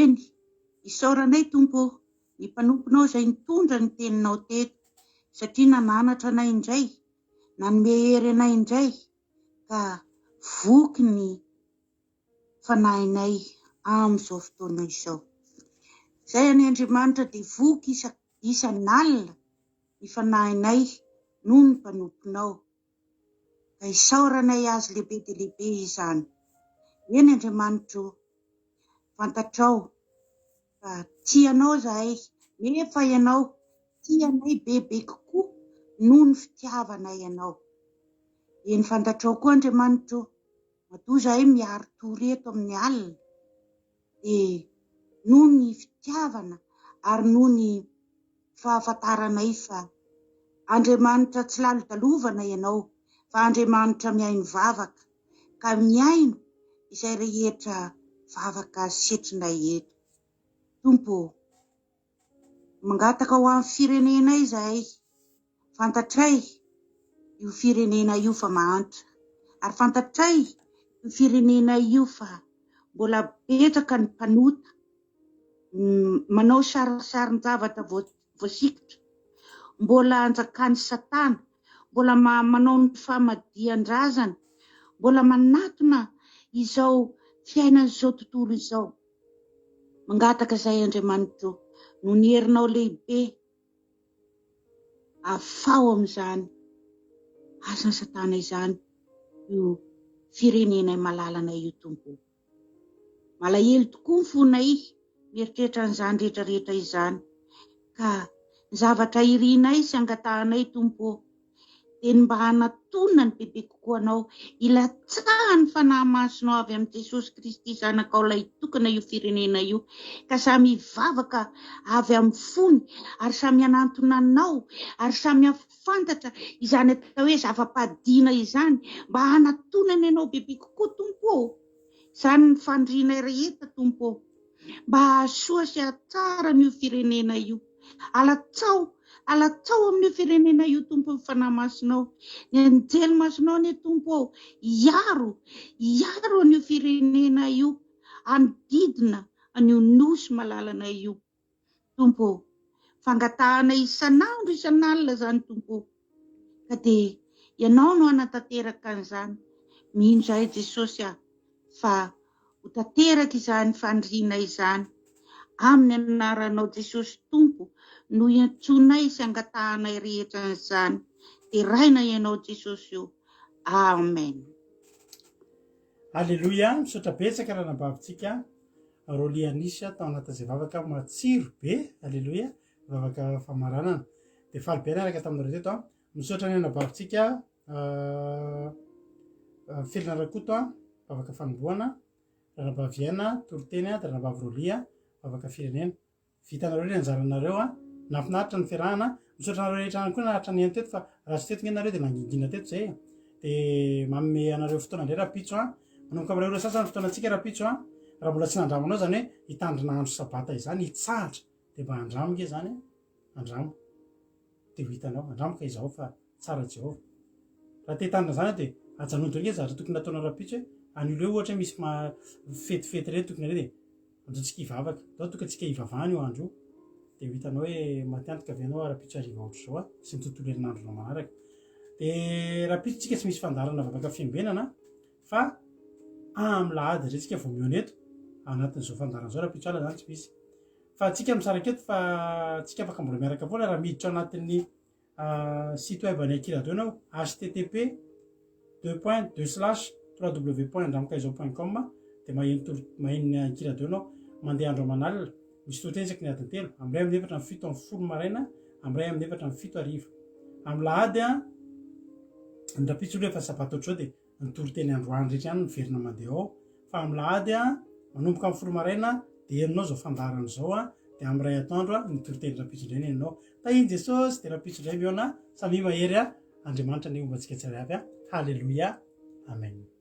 Eny, isaoranay tompo ny mpanomponao izay nitondra ny teninao teto satria nananatra anay indray, nanome hery anay indray ka voky ny fanahinay amin'izao fotoana izao. Izay any Andriamanitra dia voky isan'alina ny fanahinay noho ny mpanomponao. Ka isaoranay azy lehibe dia lehibe izany. Eny Andriamanitra, fantatrao fa tianao zahay, nefa ianao tianay bebe kokoa noho ny fitiavanay ianao. Eny fantatrao koa Andriamanitra, matoa zahay miaro tory eto amin'ny alina dia noho ny fitiavana ary noho ny fahafantaranay fa Andriamanitra tsy lalitalovana ianao, fa Andriamanitra miaino vavaka, ka miaino izay rehetra vavaka setrinay eto. Tompo, mangataka ho amin'ny firenenay zahay, fantatray io firenena io fa mahantra, ary fantatray io firenena io fa mbola betsaka ny mpanota manao sarisarin-javatra voasikotra, mbola anjakan'ny Satana, mbola manao ny famadihan-drazana, mbola manatona izao fiainana izao tontolo izao. Mangataka izay Andriamanitra, no ny herinao lehibe afao amin'izany asan'ny Satana izany io firenenay malalana io tompo. Malahelo tokoa ny fonay mieritreritra an'izany rehetrarehetra izany, ka ny zavatra irinay sy angatahanay tompo dia mba hanatonina ny bebe kokoa anao, ilatsahany fanahy masonao avy amin'ny Jesosy Kristy zanakao ilay tokana io firenena io, ka samy hivavaka avy amin'ny fony ary samy hanantona anao ary samy hafantatra izany atao hoe zava-padina izany, mba hanatonana ianao bebe kokoa tompo. Izany ny fandrianay rehetra tompo, mba hahasoa sy hahatsara n'io firenena io. Alatsao amin'io firenena io tompo ny fanahy masonao, ny anjely masonao ny tompo, hiaro an'io firenena io, anodidina an'io nosy malalana io tompo. Fangatahana isan'andro isan'alina zany tompo, ka dia ianao no hanatanteraka an'izany. Mino zahay Jesosy fa ho tanteraka izany fandriana izany amin'ny anaranao Jesosy tompo, no iantsonay sy angatahanay rehetra an'izany. Dia raina ianao Jesosy io. Amen. Alleloia, misaotra betsaka raha nabavitsika Rolianisy tao anatin'izay vavaka matsiro be. Alleloia, vavaka famaranana. Dia faly be araka taminareo teto. Misaotra ny nabavitsika Felina Rakoto, vavaka fanombohana, Ranabaviana, Toriteny, Ranabavi Rolia, vavaka firenena. Vitanareo ny anjaranareo, nafinaritra ny fiarahana. Misaotra nareo rehetra ihany koa naratra ny eny teto, fa raha tsy teto ngenareo dia nangingina teto zay. Dia manome anareo fotoana indray rapitso, manomboka amin'ireo ora sasany fotoana antsika rapitso, raha mbola tsy nandramanao zany hoe hitandrina andro sabata izany, hitsahatra dia mba andramoka zany, andramo dia ho hitanao, andramoka izao fa tsara Jehova. Raha te hitandrina zany dia ajanonto nge zatra tokony nataona rapitso hoe an'io ohatra misy fetifety reny tokony reny dia anjotsika hivavaka, zao tokony tsika hivavahany io andro io. Dia ho hitanao hoe matiantoka avy anao rapitso ariva ohatr' izao sy ny tontolo herinandronao manaraka. Dia rapitso tsika tsy misy fandarana vavaka fiambenana fa amin'ny lahady zay tsika vao mihaona eto anatin'izao fandarana zao rapitso ala zany tsy misy. Fa tsika misaraka eto fa tsika afaka mbola miaraka foana raha miditra anatin'ny site web any Akira Donao http://www.andramokaizao.com dia maheno Akira Donao mandeha andro aman'alina, misy toteny isaky ny adiny telo, amin'ny ray amin'ny efatra amin'ny fito amin'ny folo maraina, amin'ny ray amin'ny efatra amin'ny fito hariva. Amin'ny lahady ny rapitso aloha efa sabata ohatr'izao dia ny toriteny androany rehetra ihany ny verina mandeha ao, fa amin'ny lahady manomboka amin'ny folo maraina dia enonao zao fandarana zao a dia amin'ny ray atoandro a nitoroteny rapitsodrainy ianao tahiny jesosy dia rapitsodray miona samy mahery a andriamanitra ny ombantsika tsiray avy a halleloia amen